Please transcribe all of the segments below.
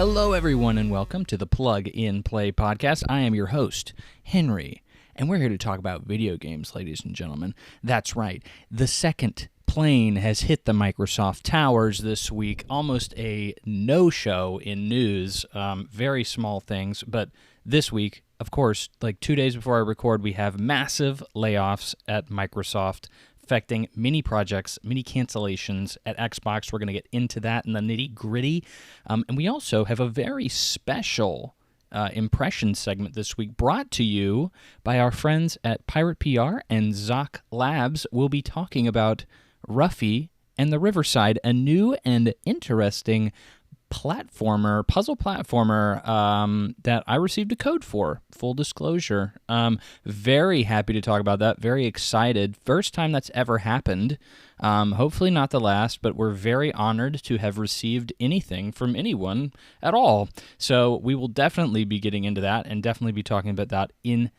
Hello, everyone, and welcome to the Plug in Play podcast. I am your host, Henry, and we're here to talk about video games, ladies and gentlemen. That's right. The second plane has hit the Microsoft towers this week. Almost a no-show in news. Very small things, but this week, of course, like 2 days before I record, we have massive layoffs at Microsoft, affecting many projects, many cancellations at Xbox. We're going to get into that in the nitty-gritty. And we also have a very special impression segment this week brought to you by our friends at Pirate PR and Zoch Labs. We'll be talking about Ruffy and the Riverside, a new and interesting puzzle platformer that I received a code for, full disclosure. Very happy to talk about that, very excited. First time that's ever happened. Hopefully not the last, but we're very honored to have received anything from anyone at all. So we will definitely be getting into that and definitely be talking about that. In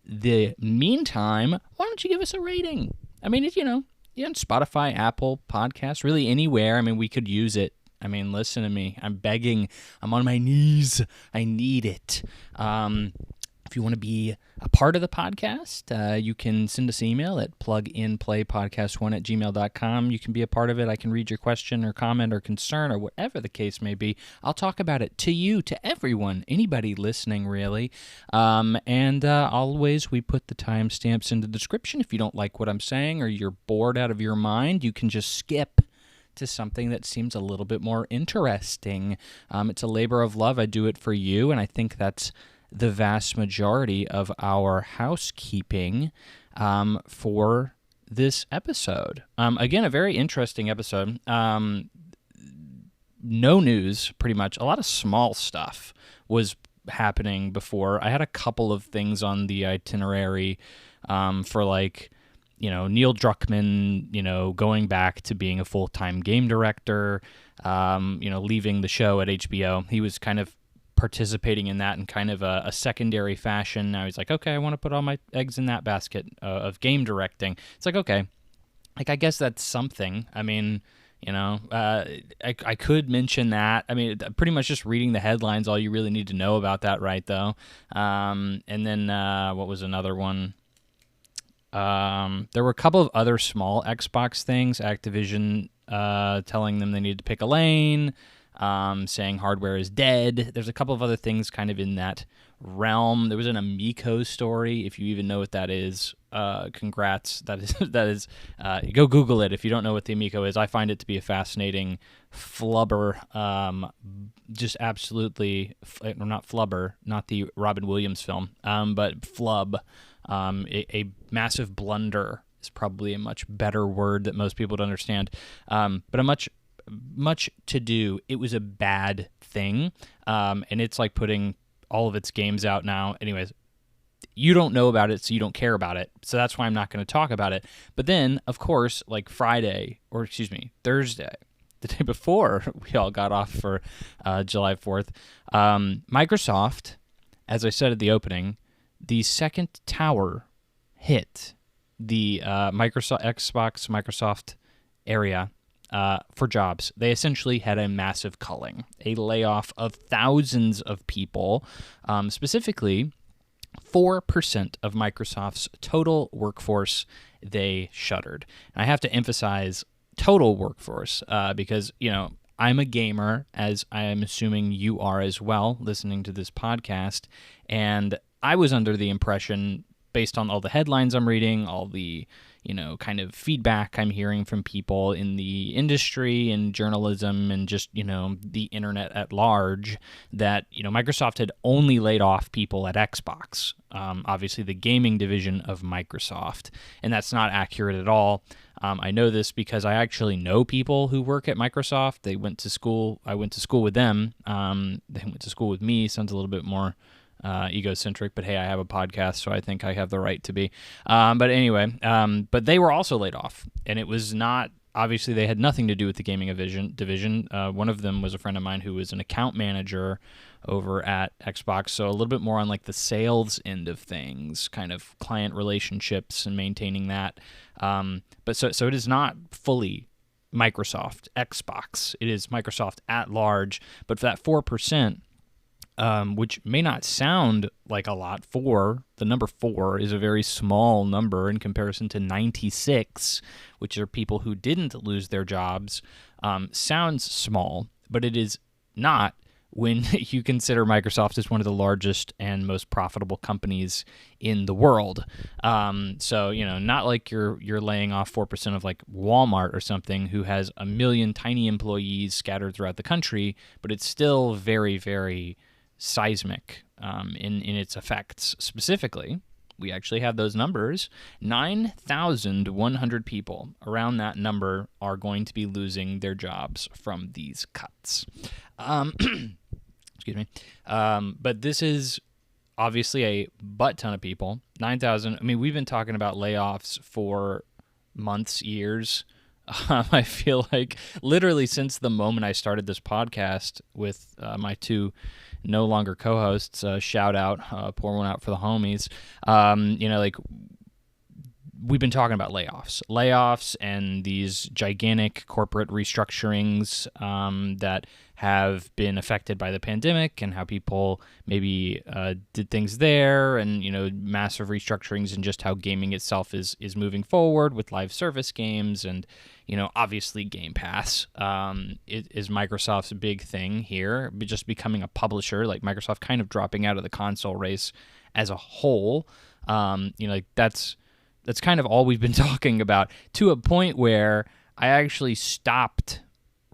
the meantime, why don't you give us a rating? I mean, on Spotify, Apple Podcasts, really anywhere. I mean, we could use it. I mean, listen to me. I'm begging. I'm on my knees. I need it. If you want to be a part of the podcast, you can send us an email at pluginplaypodcast1@gmail.com. You can be a part of it. I can read your question or comment or concern or whatever the case may be. I'll talk about it to you, to everyone, anybody listening, really. And always, we put the timestamps in the description. If you don't like what I'm saying or you're bored out of your mind, you can just skip to something that seems a little bit more interesting. It's a labor of love. I do it for you, and I think that's the vast majority of our housekeeping for this episode. Again, a very interesting episode. No news, pretty much. A lot of small stuff was happening before. I had a couple of things on the itinerary for Neil Druckmann, going back to being a full-time game director, leaving the show at HBO. He was kind of participating in that in kind of a secondary fashion. Now he's like, okay, I want to put all my eggs in that basket of game directing. It's like, okay, I guess that's something. I mean, I could mention that. I mean, pretty much just reading the headlines, all you really need to know about that, right, though? And then what was another one? There were a couple of other small Xbox things. Activision telling them they need to pick a lane, saying hardware is dead. There's a couple of other things kind of in that realm. There was an Amico story, if you even know what that is. Congrats. That is. Go Google it if you don't know what the Amico is. I find it to be a fascinating flubber. Just absolutely, not flubber, not the Robin Williams film, but flub. A massive blunder is probably a much better word that most people don't understand, but a much to do. It was a bad thing, and it's like putting all of its games out now. Anyways, you don't know about it, so you don't care about it, so that's why I'm not going to talk about it. But then, of course, like Thursday, the day before we all got off for July 4th, Microsoft, as I said at the opening, the second tower hit the Microsoft area for jobs. They essentially had a massive culling, a layoff of thousands of people, specifically 4% of Microsoft's total workforce they shuttered. And I have to emphasize total workforce because, I'm a gamer, as I am assuming you are as well, listening to this podcast, and I was under the impression, based on all the headlines I'm reading, all the, kind of feedback I'm hearing from people in the industry and journalism and just, the internet at large, that, Microsoft had only laid off people at Xbox, obviously the gaming division of Microsoft. And that's not accurate at all. I know this because I actually know people who work at Microsoft. They went to school. I went to school with them. They went to school with me. Sounds a little bit more egocentric, but hey, I have a podcast, so I think I have the right to be. But anyway, but they were also laid off, and it was not, obviously they had nothing to do with the gaming division. One of them was a friend of mine who was an account manager over at Xbox, so a little bit more on like the sales end of things, kind of client relationships and maintaining that. But so it is not fully Microsoft, Xbox. It is Microsoft at large. But for that 4%, which may not sound like a lot, the number 4 is a very small number in comparison to 96, which are people who didn't lose their jobs, sounds small, but it is not when you consider Microsoft as one of the largest and most profitable companies in the world. So, not like you're laying off 4% of like Walmart or something, who has 1 million tiny employees scattered throughout the country, but it's still very, very seismic in its effects. Specifically, we actually have those numbers. 9,100 people, around that number, are going to be losing their jobs from these cuts. Excuse me. But this is obviously a butt ton of people. 9,000. I mean, we've been talking about layoffs for months, years. I feel like literally since the moment I started this podcast with my two no longer co-hosts, shout out, pour one out for the homies. We've been talking about layoffs and these gigantic corporate restructurings that have been affected by the pandemic, and how people maybe did things there, and massive restructurings, and just how gaming itself is moving forward with live service games, and obviously Game Pass is Microsoft's big thing here, but just becoming a publisher, like Microsoft kind of dropping out of the console race as a whole. That's kind of all we've been talking about, to a point where I actually stopped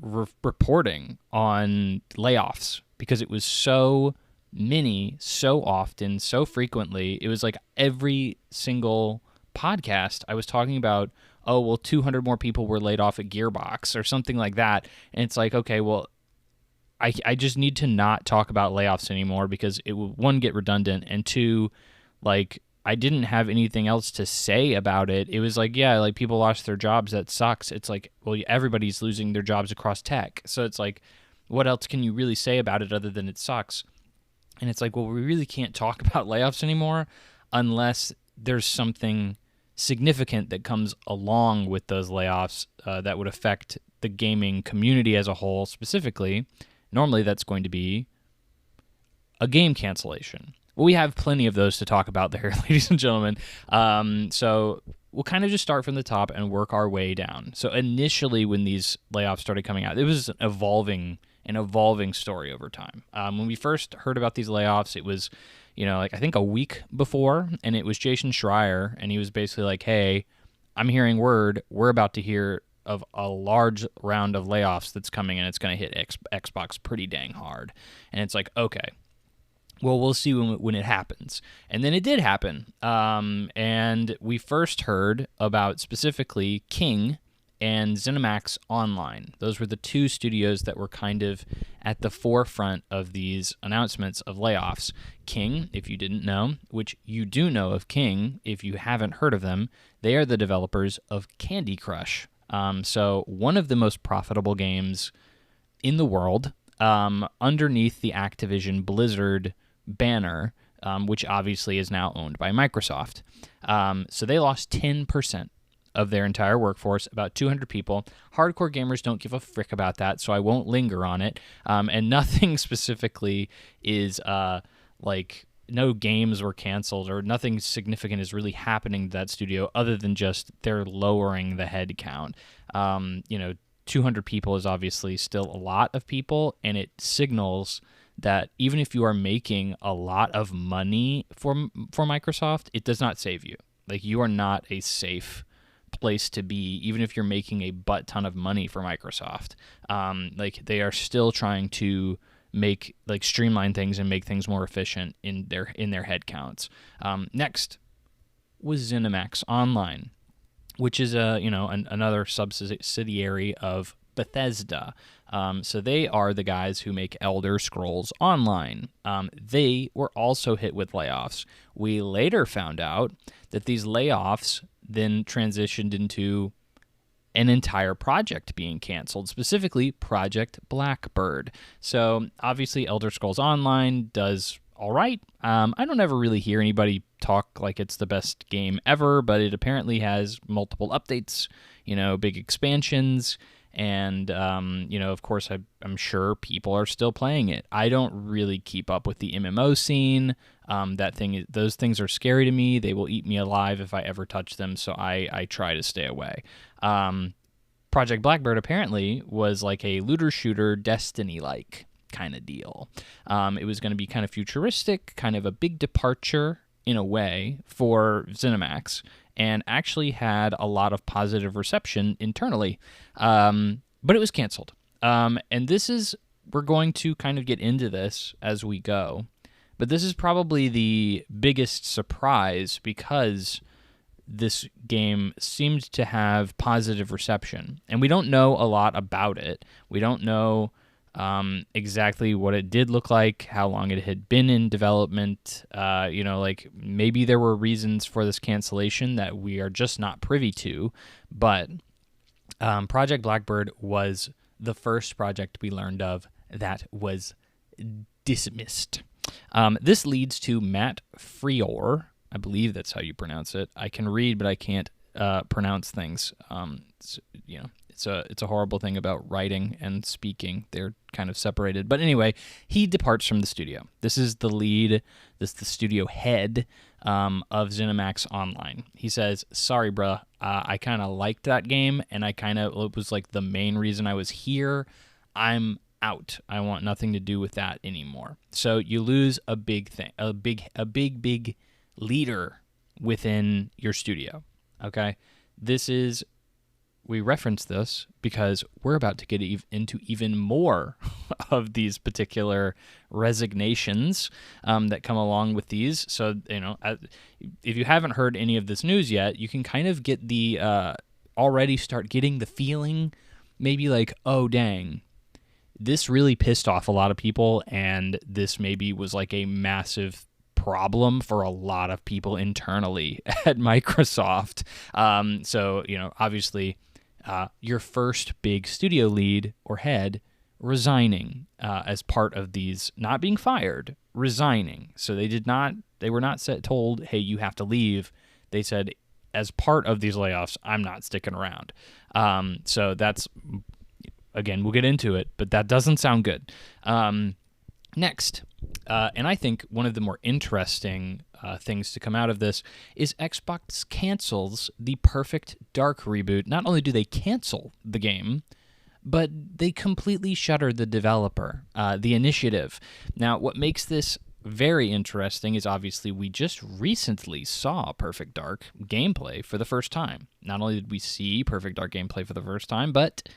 reporting on layoffs because it was so many, so often, so frequently. It was like every single podcast I was talking about, 200 more people were laid off at Gearbox or something like that. And it's like, okay, well, I just need to not talk about layoffs anymore, because it will, one, get redundant, and two, like, I didn't have anything else to say about it. It was like, yeah, like people lost their jobs. That sucks. It's like, well, everybody's losing their jobs across tech. So it's like, what else can you really say about it other than it sucks? And it's like, well, we really can't talk about layoffs anymore unless there's something significant that comes along with those layoffs that would affect the gaming community as a whole specifically. Normally that's going to be a game cancellation. Well, we have plenty of those to talk about there, ladies and gentlemen. So we'll kind of just start from the top and work our way down. So initially, when these layoffs started coming out, it was an evolving story over time. When we first heard about these layoffs, it was, I think a week before, and it was Jason Schreier, and he was basically like, hey, I'm hearing word, we're about to hear of a large round of layoffs that's coming, and it's going to hit Xbox pretty dang hard. And it's like, okay, well, we'll see when it happens. And then it did happen. And we first heard about specifically King and ZeniMax Online. Those were the two studios that were kind of at the forefront of these announcements of layoffs. King, if you didn't know, which you do know of King if you haven't heard of them, they are the developers of Candy Crush. So one of the most profitable games in the world, underneath the Activision Blizzard banner, which obviously is now owned by Microsoft. So they lost 10% of their entire workforce, about 200 people. Hardcore gamers don't give a frick about that, so I won't linger on it. And nothing specifically is like no games were canceled or nothing significant is really happening to that studio other than just they're lowering the head count. 200 people is obviously still a lot of people, and it signals that even if you are making a lot of money for Microsoft, it does not save you. Like, you are not a safe place to be, even if you're making a butt ton of money for Microsoft. Like, they are still trying to streamline things and make things more efficient in their headcounts. Next was ZeniMax Online, which is another subsidiary of Bethesda. So they are the guys who make Elder Scrolls Online. They were also hit with layoffs. We later found out that these layoffs then transitioned into an entire project being canceled, specifically Project Blackbird. So obviously Elder Scrolls Online does all right. I don't ever really hear anybody talk like it's the best game ever, but it apparently has multiple updates, big expansions, And, of course, I'm sure people are still playing it. I don't really keep up with the MMO scene. Those things are scary to me. They will eat me alive if I ever touch them, so I try to stay away. Project Blackbird apparently was like a looter-shooter, Destiny-like kind of deal. It was going to be kind of futuristic, kind of a big departure in a way for ZeniMax, and actually had a lot of positive reception internally. But it was canceled. And we're going to kind of get into this as we go, but this is probably the biggest surprise because this game seemed to have positive reception, and we don't know a lot about it. We don't know exactly what it did look like, how long it had been in development. Maybe there were reasons for this cancellation that we are just not privy to, but Project Blackbird was the first project we learned of that was dismissed. This leads to Matt Freor. I believe that's how you pronounce it. I can read, but I can't pronounce things. It's a horrible thing about writing and speaking. They're kind of separated. But anyway, he departs from the studio. This is the studio head of ZeniMax Online. He says, "Sorry, bruh, I kind of liked that game, and it was like the main reason I was here. I'm out. I want nothing to do with that anymore." So you lose a big thing, a big leader within your studio. Okay, we reference this because we're about to get into even more of these particular resignations that come along with these. So, if you haven't heard any of this news yet, you can kind of get already start getting the feeling, maybe like, oh, dang, this really pissed off a lot of people, and this maybe was like a massive problem for a lot of people internally at Microsoft. Obviously, your first big studio lead or head resigning as part of these, not being fired, resigning. So they were not told, hey, you have to leave. They said, as part of these layoffs, I'm not sticking around. So that's, again, we'll get into it, but that doesn't sound good. Next, and I think one of the more interesting things to come out of this is Xbox cancels the Perfect Dark reboot. Not only do they cancel the game, but they completely shutter the developer, the initiative. Now, what makes this very interesting is obviously we just recently saw Perfect Dark gameplay for the first time. Not only did we see Perfect Dark gameplay for the first time, but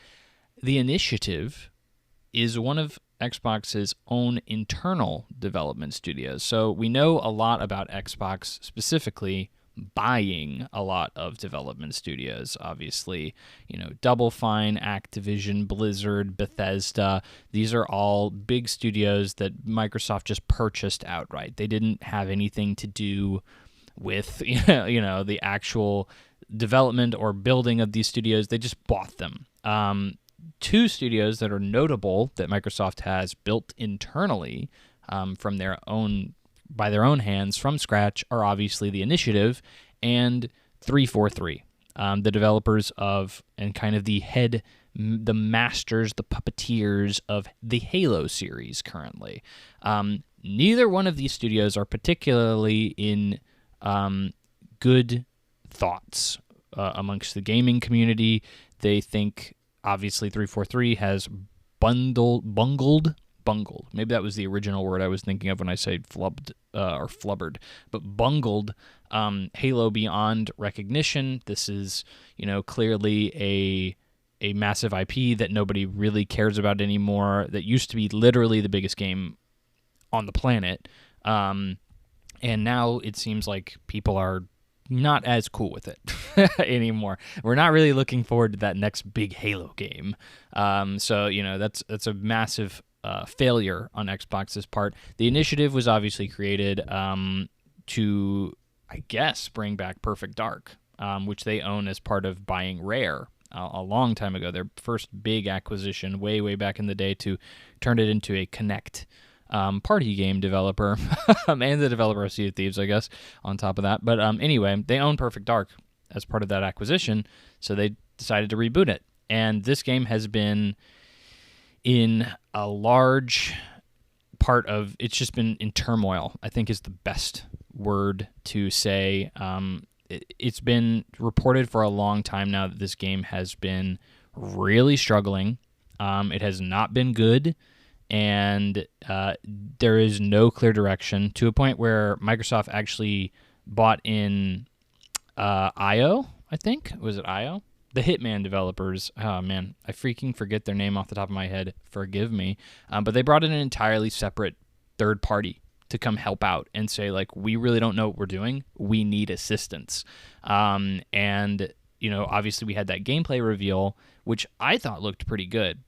the initiative is one of Xbox's own internal development studios. So we know a lot about Xbox specifically buying a lot of development studios. Obviously, Double Fine, Activision, Blizzard, Bethesda. These are all big studios that Microsoft just purchased outright. They didn't have anything to do with the actual development or building of these studios. They just bought them. Two studios that are notable that Microsoft has built internally by their own hands from scratch are obviously the Initiative and 343, the developers of and kind of the masters, the puppeteers of the Halo series currently. Neither one of these studios are particularly in good thoughts amongst the gaming community. They think, obviously, 343 has bungled. Maybe that was the original word I was thinking of when I said flubbed or flubbered. But bungled Halo Beyond recognition. This is, clearly a massive IP that nobody really cares about anymore. That used to be literally the biggest game on the planet. And now it seems like people are not as cool with it anymore. We're not really looking forward to that next big Halo game. So that's a massive failure on Xbox's part. The Initiative was obviously created to, I guess, bring back Perfect Dark, which they own as part of buying Rare a long time ago. Their first big acquisition way back in the day to turn it into a Kinect party game developer and the developer of Sea of Thieves, I guess, on top of that. But anyway, they own Perfect Dark as part of that acquisition, so they decided to reboot it. And this game has been in a large part of, it's just been in turmoil, I think is the best word to say. It's been reported for a long time now that this game has been really struggling. It has not been good, and there is no clear direction, to a point where Microsoft actually bought in IO, I think. Was it IO? The Hitman developers. Oh, man. I freaking forget their name off the top of my head. Forgive me. But they brought in an entirely separate third party to come help out and say, like, we really don't know what we're doing. We need assistance. And, you know, obviously we had that gameplay reveal, which I thought looked pretty good,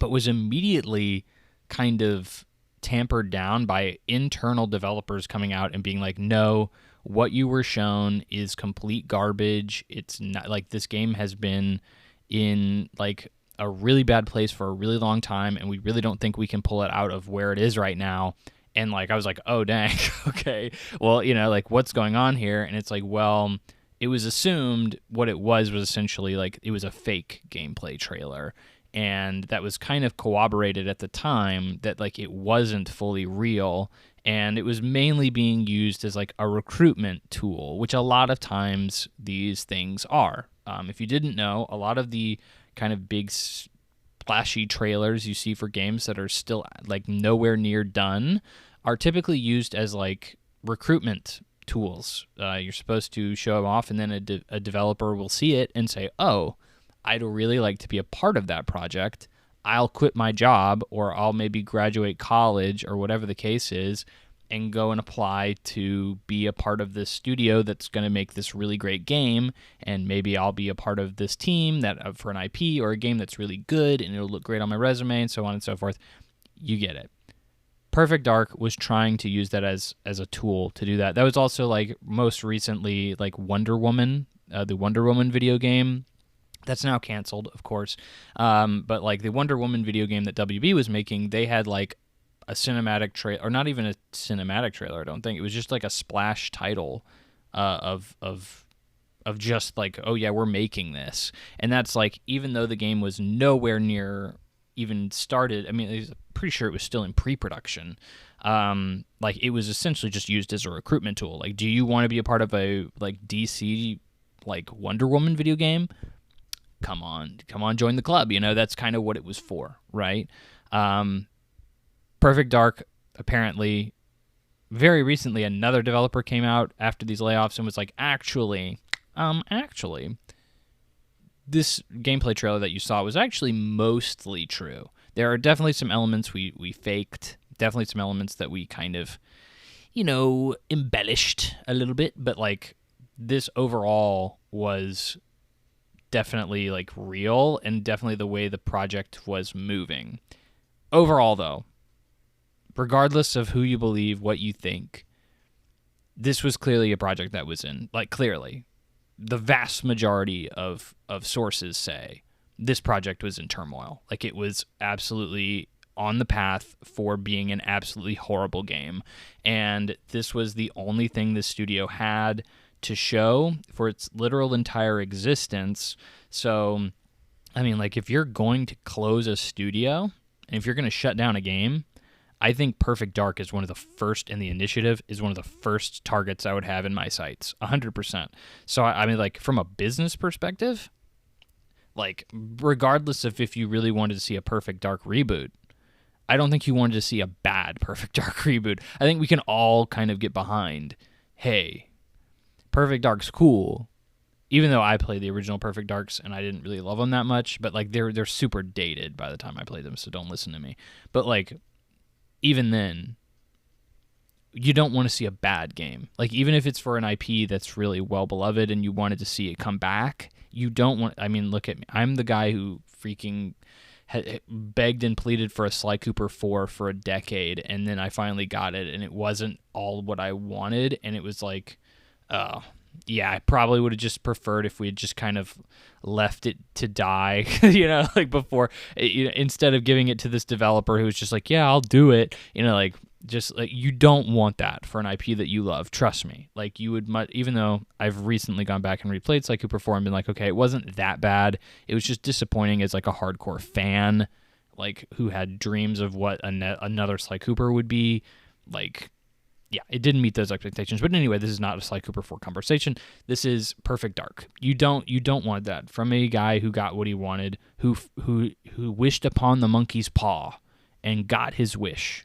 but was immediately kind of tampered down by internal developers coming out and being like, no, what you were shown is complete garbage. It's not, like, this game has been in like a really bad place for a really long time, and we really don't think we can pull it out of where it is right now. And like, I was like, oh dang, okay, well, you know, like, what's going on here? And it's like, well, it was assumed what it was essentially like it was a fake gameplay trailer, and that was kind of corroborated at the time that like it wasn't fully real, and it was mainly being used as like a recruitment tool, which a lot of times these things are. If you didn't know, a lot of the kind of big splashy trailers you see for games that are still like nowhere near done are typically used as like recruitment tools. You're supposed to show them off, and then a developer will see it and say, oh, I'd really like to be a part of that project. I'll quit my job, or I'll maybe graduate college, or whatever the case is, and go and apply to be a part of this studio that's going to make this really great game, and maybe I'll be a part of this team that for an IP or a game that's really good, and it'll look great on my resume, and so on and so forth. You get it. Perfect Dark was trying to use that as a tool to do that. That was also like most recently like Wonder Woman, the Wonder Woman video game. That's now canceled, of course. But like the Wonder Woman video game that WB was making, they had like a cinematic trailer, or not even a cinematic trailer, I don't think. It was just like a splash title of just like, oh yeah, we're making this. And that's like, even though the game was nowhere near even started, I mean, I'm pretty sure it was still in pre-production. Like it was essentially just used as a recruitment tool. Like, do you want to be a part of a like DC like Wonder Woman video game? Come on, join the club. You know, that's kind of what it was for, right? Perfect Dark, apparently, very recently, another developer came out after these layoffs and was like, actually, this gameplay trailer that you saw was actually mostly true. There are definitely some elements we faked, definitely some elements that we kind of, you know, embellished a little bit, but like this overall was definitely like real and definitely the way the project was moving. Overall, though, regardless of who you believe, what you think, this was clearly a project that was in, like, clearly, the vast majority of sources say this project was in turmoil. Like, it was absolutely on the path for being an absolutely horrible game. And this was the only thing the studio had to show for its literal entire existence. So, I mean, like, if you're going to close a studio, and if you're going to shut down a game, I think Perfect Dark is one of the first, and the initiative is one of the first targets I would have in my sights, 100%. So, I mean, like, from a business perspective, like, regardless of if you really wanted to see a Perfect Dark reboot, I don't think you wanted to see a bad Perfect Dark reboot. I think we can all kind of get behind, hey, Perfect Dark's cool, even though I played the original Perfect Darks and I didn't really love them that much, but like they're super dated by the time I played them, so don't listen to me. But like, even then, you don't want to see a bad game. Like, even if it's for an IP that's really well beloved and you wanted to see it come back, you don't want, I mean, look at me. I'm the guy who freaking begged and pleaded for a Sly Cooper 4 for a decade, and then I finally got it, and it wasn't all what I wanted, and it was like, yeah, I probably would have just preferred if we had just kind of left it to die, you know, like before, instead of giving it to this developer who was just like, yeah, I'll do it, you know, like, Just like, you don't want that for an IP that you love. Trust me. Like, you would even though I've recently gone back and replayed Sly Cooper 4 and been like, okay, it wasn't that bad. It was just disappointing as like a hardcore fan, like who had dreams of what another Sly Cooper would be. Like, yeah, it didn't meet those expectations. But anyway, this is not a Sly Cooper 4 conversation. This is Perfect Dark. You don't want that from a guy who got what he wanted, who wished upon the monkey's paw and got his wish.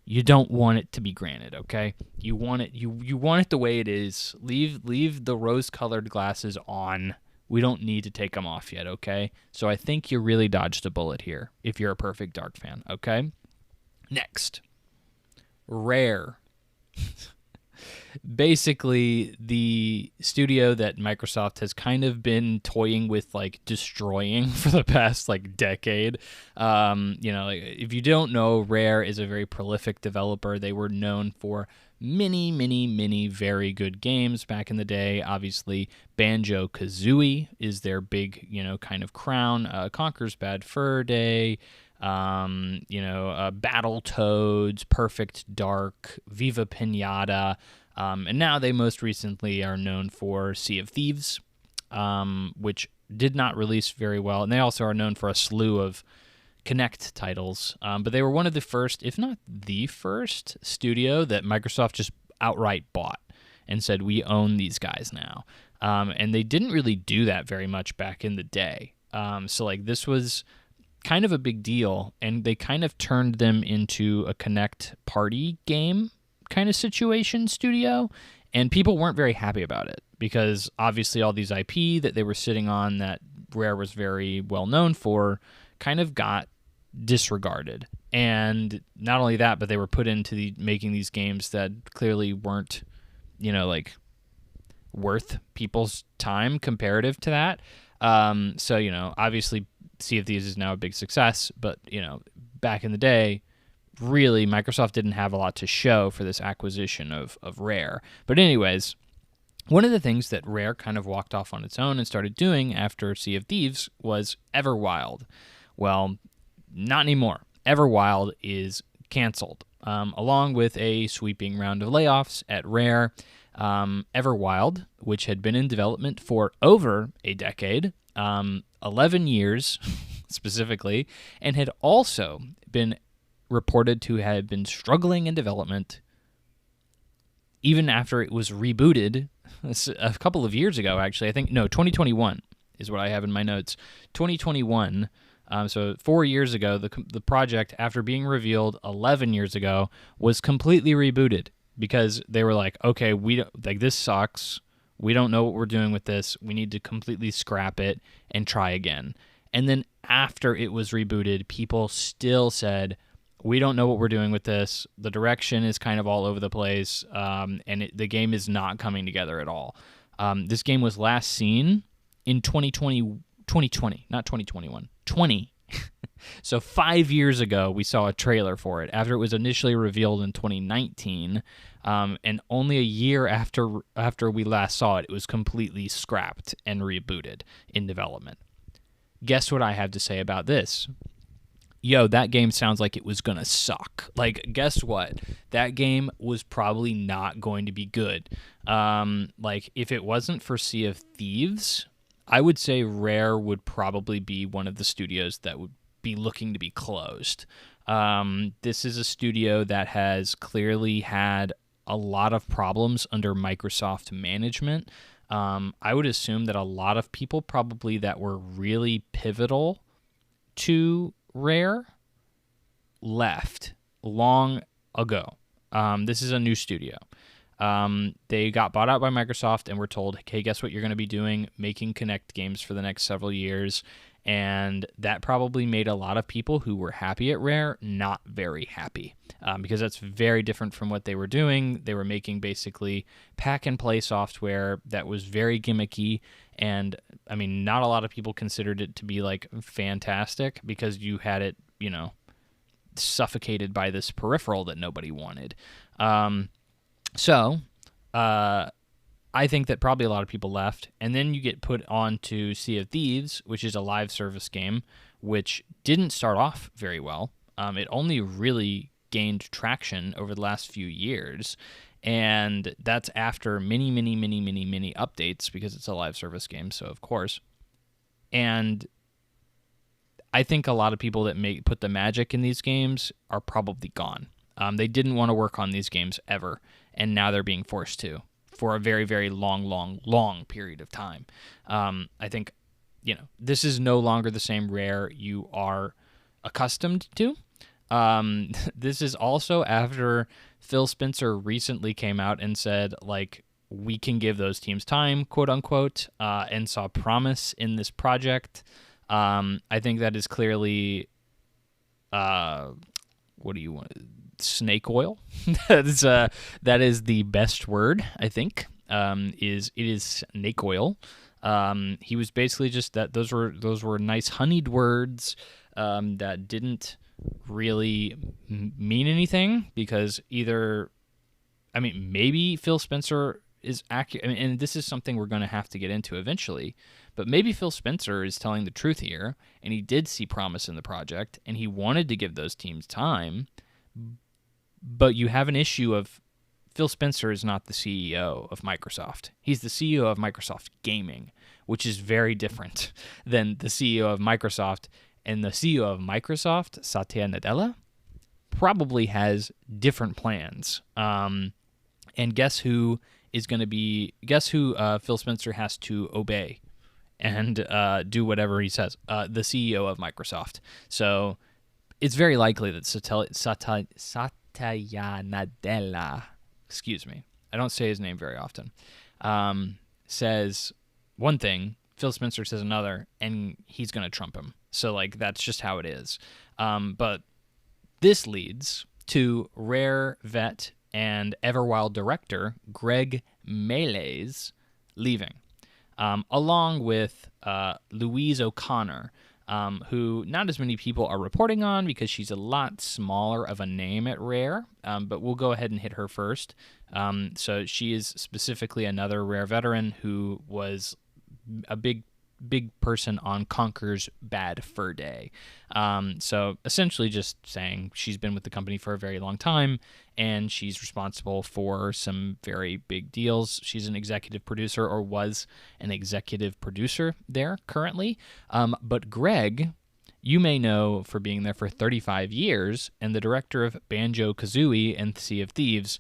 You don't want it to be granted, okay? You want it you want it the way it is. Leave the rose-colored glasses on. We don't need to take them off yet, okay? So I think you really dodged a bullet here if you're a Perfect Dark fan, okay? Next. Rare. Basically, the studio that Microsoft has kind of been toying with, like, destroying for the past, like, decade. Like, if you don't know, Rare is a very prolific developer. They were known for many very good games back in the day. Obviously, Banjo-Kazooie is their big, kind of crown. Conker's Bad Fur Day. Battletoads, Perfect Dark, Viva Pinata, and now they most recently are known for Sea of Thieves, which did not release very well, and they also are known for a slew of Kinect titles, but they were one of the first, if not the first, studio that Microsoft just outright bought and said, we own these guys now, and they didn't really do that very much back in the day, so like this was kind of a big deal, and they kind of turned them into a Kinect party game kind of situation studio, and people weren't very happy about it because obviously all these IP that they were sitting on that Rare was very well known for kind of got disregarded. And not only that, but they were put into making these games that clearly weren't, worth people's time comparative to that. So, obviously Sea of Thieves is now a big success, but, back in the day, really, Microsoft didn't have a lot to show for this acquisition of Rare. But anyways, one of the things that Rare kind of walked off on its own and started doing after Sea of Thieves was Everwild. Well, not anymore. Everwild is canceled, along with a sweeping round of layoffs at Rare. Everwild, which had been in development for over a decade, 11 years specifically, and had also been reported to have been struggling in development even after it was rebooted a couple of years ago, actually. 2021 is what I have in my notes. 2021, so 4 years ago, the project, after being revealed 11 years ago, was completely rebooted because they were like, okay, this sucks. We don't know what we're doing with this. We need to completely scrap it and try again. And then after it was rebooted, people still said, we don't know what we're doing with this. The direction is kind of all over the place, and the game is not coming together at all. This game was last seen in 2020, not 2021, 20. So 5 years ago, we saw a trailer for it after it was initially revealed in 2019, and only a year after we last saw it, it was completely scrapped and rebooted in development. Guess what I have to say about this? Yo, that game sounds like it was gonna suck. Like, guess what? That game was probably not going to be good. If it wasn't for Sea of Thieves, I would say Rare would probably be one of the studios that would be looking to be closed. This is a studio that has clearly had a lot of problems under Microsoft management. I would assume that a lot of people probably that were really pivotal to Rare left long ago. This is a new studio. They got bought out by Microsoft and were told, hey, guess what you're going to be doing? Making Kinect games for the next several years. And that probably made a lot of people who were happy at Rare not very happy, because that's very different from what they were doing. They were making basically pack-and-play software that was very gimmicky, and, I mean, not a lot of people considered it to be, like, fantastic because you had it, suffocated by this peripheral that nobody wanted. I think that probably a lot of people left, and then you get put on to Sea of Thieves, which is a live service game, which didn't start off very well. It only really gained traction over the last few years. And that's after many updates, because it's a live service game, so of course. And I think a lot of people that put the magic in these games are probably gone. They didn't want to work on these games ever, and now they're being forced to for a very, very long period of time. I think, this is no longer the same Rare you are accustomed to. This is also after Phil Spencer recently came out and said, like, we can give those teams time, quote unquote, and saw promise in this project. I think that is clearly, what do you want? Snake oil. That is the best word, I think. It is snake oil. He was basically just that. Those were nice honeyed words that didn't really mean anything, because maybe Phil Spencer is accurate, and this is something we're going to have to get into eventually, but maybe Phil Spencer is telling the truth here, and he did see promise in the project, and he wanted to give those teams time, but you have an issue of Phil Spencer is not the CEO of Microsoft. He's the CEO of Microsoft Gaming, which is very different than the CEO of Microsoft, and the CEO of Microsoft, Satya Nadella, probably has different plans. And guess who Phil Spencer has to obey and do whatever he says? The CEO of Microsoft. So it's very likely that Satya Nadella, excuse me, I don't say his name very often, says one thing, Phil Spencer says another, and he's going to trump him. So, like, that's just how it is. But this leads to Rare vet and Everwild director Greg Melee's leaving, along with Louise O'Connor, who not as many people are reporting on because she's a lot smaller of a name at Rare, but we'll go ahead and hit her first. So she is specifically another Rare veteran who was a big person on Conker's Bad Fur Day. So essentially just saying she's been with the company for a very long time, and she's responsible for some very big deals. She's an executive producer, or was an executive producer there currently. But Greg, you may know for being there for 35 years, and the director of Banjo-Kazooie and Sea of Thieves.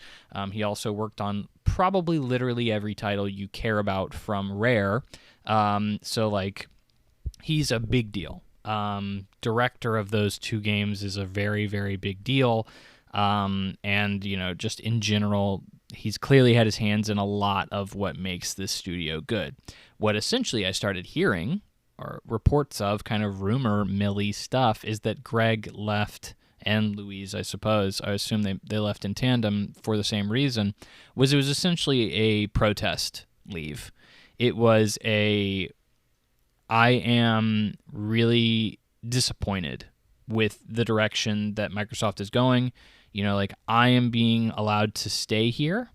He also worked on probably literally every title you care about from Rare. So, like, he's a big deal. Director of those two games is a very, very big deal. And, just in general, he's clearly had his hands in a lot of what makes this studio good. What essentially I started hearing, or reports of, kind of rumor milly stuff, is that Greg left, and Louise, I assume they left in tandem for the same reason, it was essentially a protest leave. It was I am really disappointed with the direction that Microsoft is going. I am being allowed to stay here,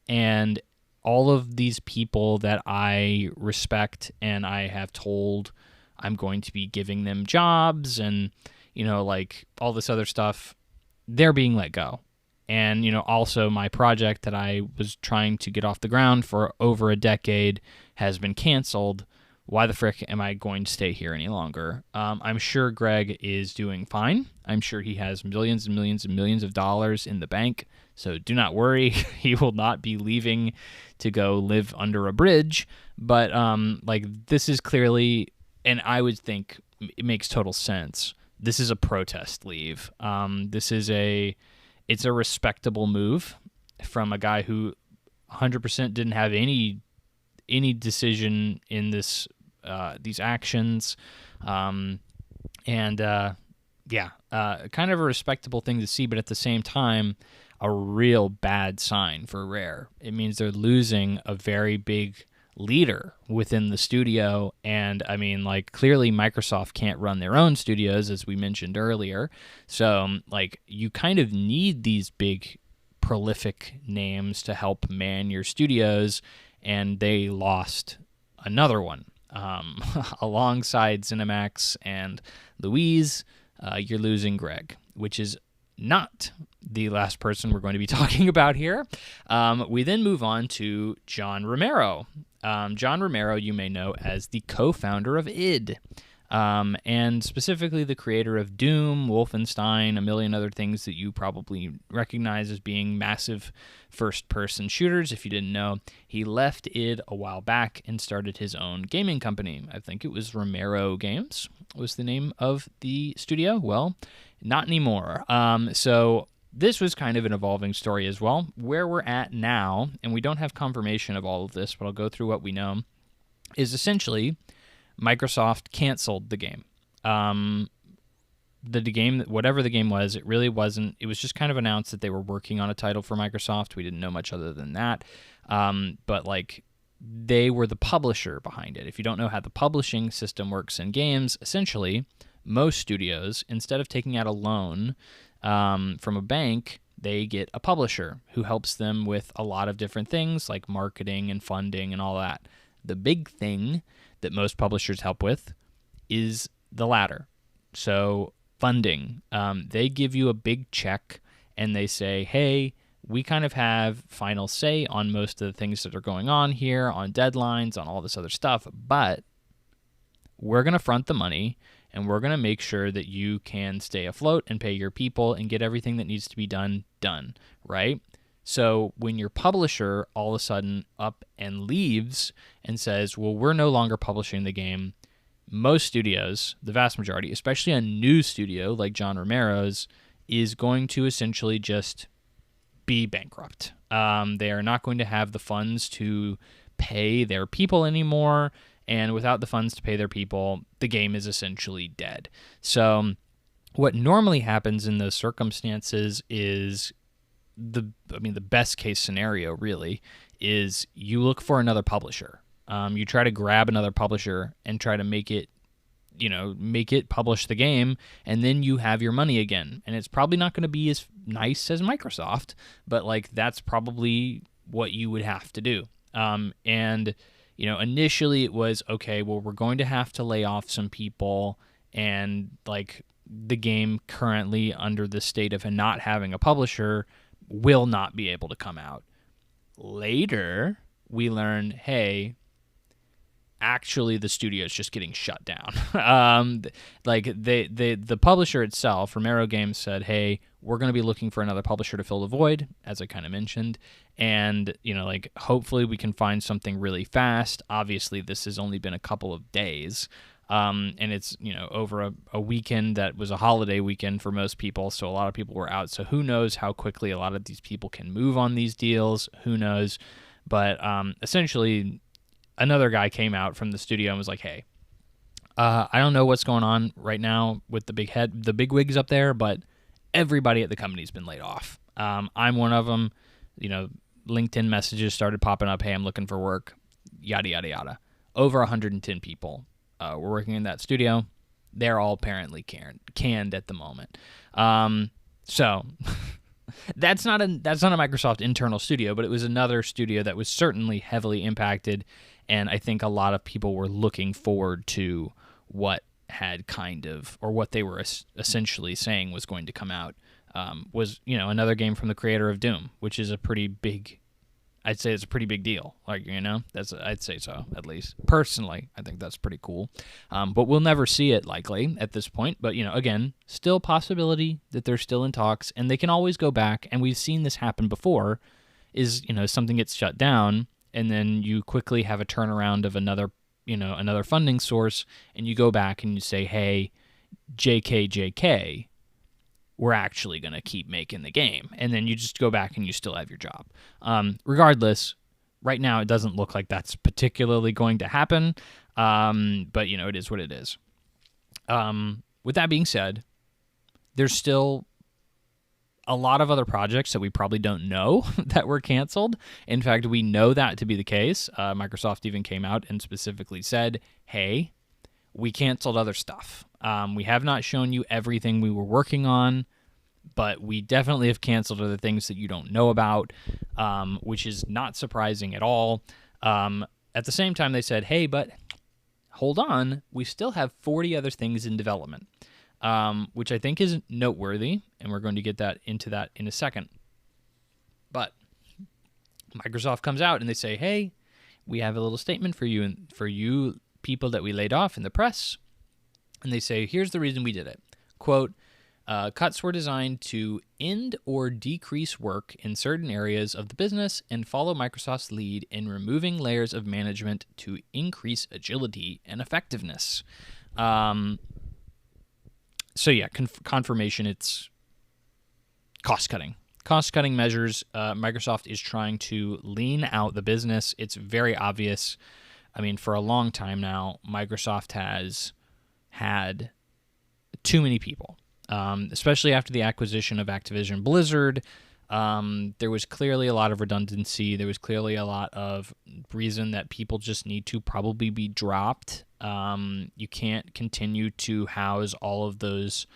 and all of these people that I respect and I have told I'm going to be giving them jobs and, all this other stuff, they're being let go. And, also my project that I was trying to get off the ground for over a decade has been canceled. Why the frick am I going to stay here any longer? I'm sure Greg is doing fine. I'm sure he has millions and millions and millions of dollars in the bank. So do not worry. He will not be leaving to go live under a bridge. But this is clearly, and I would think it makes total sense, this is a protest leave. It's a respectable move from a guy who 100% didn't have any decision in these actions, kind of a respectable thing to see, but at the same time, a real bad sign for Rare. It means they're losing a very big leader within the studio, and clearly Microsoft can't run their own studios, as we mentioned earlier, so you kind of need these big prolific names to help man your studios, and they lost another one. Alongside ZeniMax and Louise, you're losing Greg, which is not the last person we're going to be talking about here. We then move on to John Romero. John Romero, you may know as the co-founder of id, and specifically the creator of Doom, Wolfenstein, a million other things that you probably recognize as being massive first-person shooters. If you didn't know, he left id a while back and started his own gaming company. I think it was Romero Games was the name of the studio. Well, not anymore. So this was kind of an evolving story as well. Where we're at now, and we don't have confirmation of all of this, but I'll go through what we know, is essentially Microsoft canceled the game. The game, whatever the game was, it really wasn't. It was just kind of announced that they were working on a title for Microsoft. We didn't know much other than that. But like, they were the publisher behind it. If you don't know how the publishing system works in games, essentially, most studios, instead of taking out a loan from a bank, they get a publisher who helps them with a lot of different things like marketing and funding and all that. The big thing that most publishers help with is the latter. So funding. They give you a big check and they say, hey, we kind of have final say on most of the things that are going on here, on deadlines, on all this other stuff, but we're going to front the money and we're going to make sure that you can stay afloat and pay your people and get everything that needs to be done, right? So when your publisher all of a sudden up and leaves and says, well, we're no longer publishing the game, most studios, the vast majority, especially a new studio like John Romero's, is going to essentially just be bankrupt. They are not going to have the funds to pay their people anymore, and without the funds to pay their people, the game is essentially dead. So what normally happens in those circumstances is the best case scenario really is you look for another publisher. You try to grab another publisher and try to make it publish the game, and then you have your money again. And it's probably not going to be as nice as Microsoft, but like that's probably what you would have to do. And initially it was, okay, well, we're going to have to lay off some people, and like the game currently under the state of not having a publisher will not be able to come out. Later, we learned, hey, actually the studio is just getting shut down. The publisher itself, Romero Games, said, hey, we're going to be looking for another publisher to fill the void, as I kind of mentioned, and hopefully we can find something really fast. Obviously this has only been a couple of days, and it's over a weekend that was a holiday weekend for most people, so a lot of people were out. So who knows how quickly a lot of these people can move on these deals, who knows. But essentially another guy came out from the studio and was like, hey, I don't know what's going on right now with the big wigs up there, but everybody at the company's been laid off. I'm one of them. LinkedIn messages started popping up, hey, I'm looking for work, yada, yada, yada. Over 110 people were working in that studio. They're all apparently canned at the moment. So that's not a Microsoft internal studio, but it was another studio that was certainly heavily impacted, and I think a lot of people were looking forward to what they were essentially saying was going to come out. Was another game from the creator of Doom, which is a pretty big. I'd say it's a pretty big deal. I'd say so, at least. Personally, I think that's pretty cool. But we'll never see it likely at this point. But, again, still possibility that they're still in talks, and they can always go back, and we've seen this happen before, is, something gets shut down, and then you quickly have a turnaround of another funding source, and you go back and you say, hey, JK, we're actually going to keep making the game. And then you just go back and you still have your job. Regardless, right now it doesn't look like that's particularly going to happen, but, it is what it is. With that being said, there's still a lot of other projects that we probably don't know that were canceled. In fact, we know that to be the case. Microsoft even came out and specifically said, hey, we canceled other stuff. We have not shown you everything we were working on, but we definitely have canceled other things that you don't know about, which is not surprising at all. At the same time, they said, hey, but hold on, we still have 40 other things in development. which I think is noteworthy, and we're going to get into that in a second. But Microsoft comes out and they say, hey, we have a little statement for you and for you people that we laid off in the press. And they say, here's the reason we did it. Quote, cuts were designed to end or decrease work in certain areas of the business and follow Microsoft's lead in removing layers of management to increase agility and effectiveness. So yeah, confirmation, it's cost-cutting. Cost-cutting measures. Microsoft is trying to lean out the business. It's very obvious. I mean, for a long time now, Microsoft has had too many people, especially after the acquisition of Activision Blizzard. There was clearly a lot of redundancy. There was clearly a lot of reason that people just need to probably be dropped. You can't continue to house all of those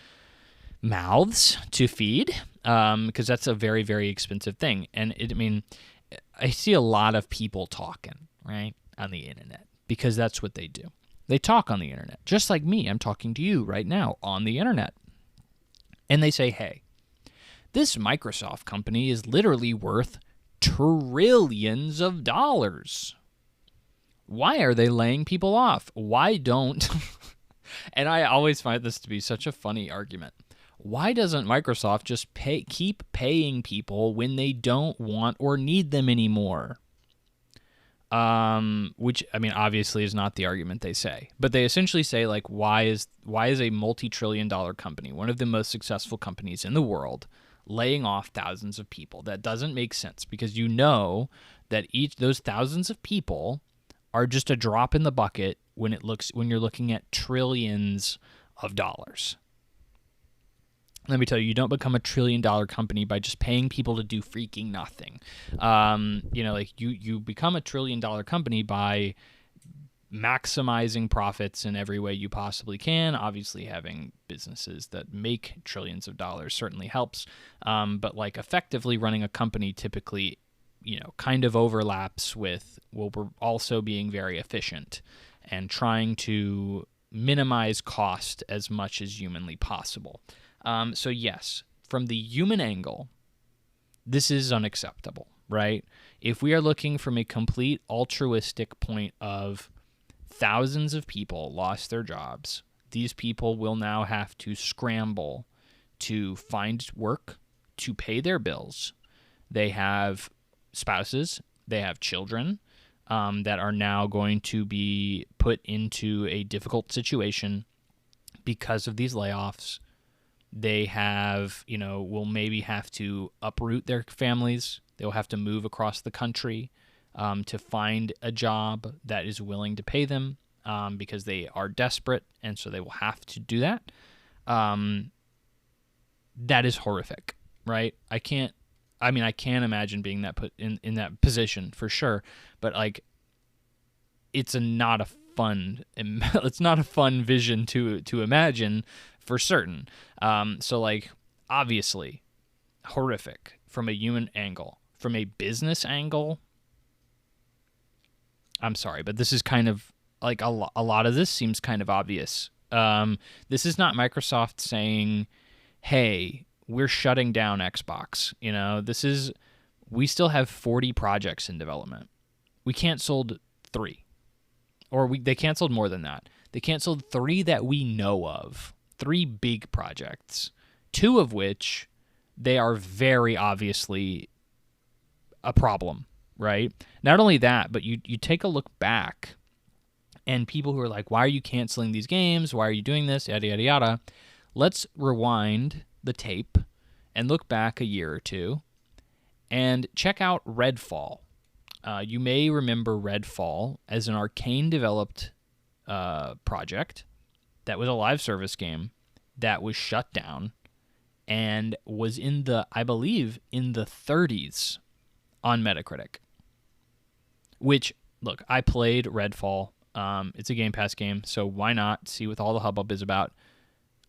mouths to feed, because that's a very, very expensive thing. And I see a lot of people talking, right, on the internet, because that's what they do. They talk on the internet, just like me. I'm talking to you right now on the internet. And they say, hey, this Microsoft company is literally worth trillions of dollars. Why are they laying people off? Why don't... And I always find this to be such a funny argument. Why doesn't Microsoft just keep paying people when they don't want or need them anymore? Which, I mean, obviously is not the argument they say. But they essentially say, like, why is a multi-trillion-dollar company, one of the most successful companies in the world, laying off thousands of people? That doesn't make sense, because you know that those thousands of people are just a drop in the bucket when you're looking at trillions of dollars. Let me tell you, you don't become a $1 trillion company by just paying people to do freaking nothing. You become a $1 trillion company by maximizing profits in every way you possibly can. Obviously, having businesses that make trillions of dollars certainly helps. But like effectively running a company typically, kind of overlaps with, well, we're also being very efficient and trying to minimize cost as much as humanly possible. So yes, from the human angle, this is unacceptable, right? If we are looking from a complete altruistic point of thousands of people lost their jobs, these people will now have to scramble to find work, to pay their bills. They have spouses, they have children that are now going to be put into a difficult situation because of these layoffs. They will maybe have to uproot their families. They'll have to move across the country to find a job that is willing to pay them because they are desperate, and so they will have to do that. That is horrific, right? I can't imagine being put in that position for sure, but like, it's not a fun vision to imagine for certain. So like, obviously horrific from a human angle. From a business angle, I'm sorry, but this is kind of like a lot of this seems kind of obvious. This is not Microsoft saying, hey, we're shutting down Xbox. We still have 40 projects in development. We canceled 3. They canceled more than that. They canceled 3 that we know of. 3 big projects, 2 of which they are very obviously a problem, right? Not only that, but you take a look back, and people who are like, why are you canceling these games? Why are you doing this? Yada, yada, yada. Let's rewind the tape and look back a year or two and check out Redfall. You may remember Redfall as an Arcane-developed project that was a live service game that was shut down and was I believe, in the 30s on Metacritic. Which, look, I played Redfall. It's a Game Pass game, so why not see what all the hubbub is about?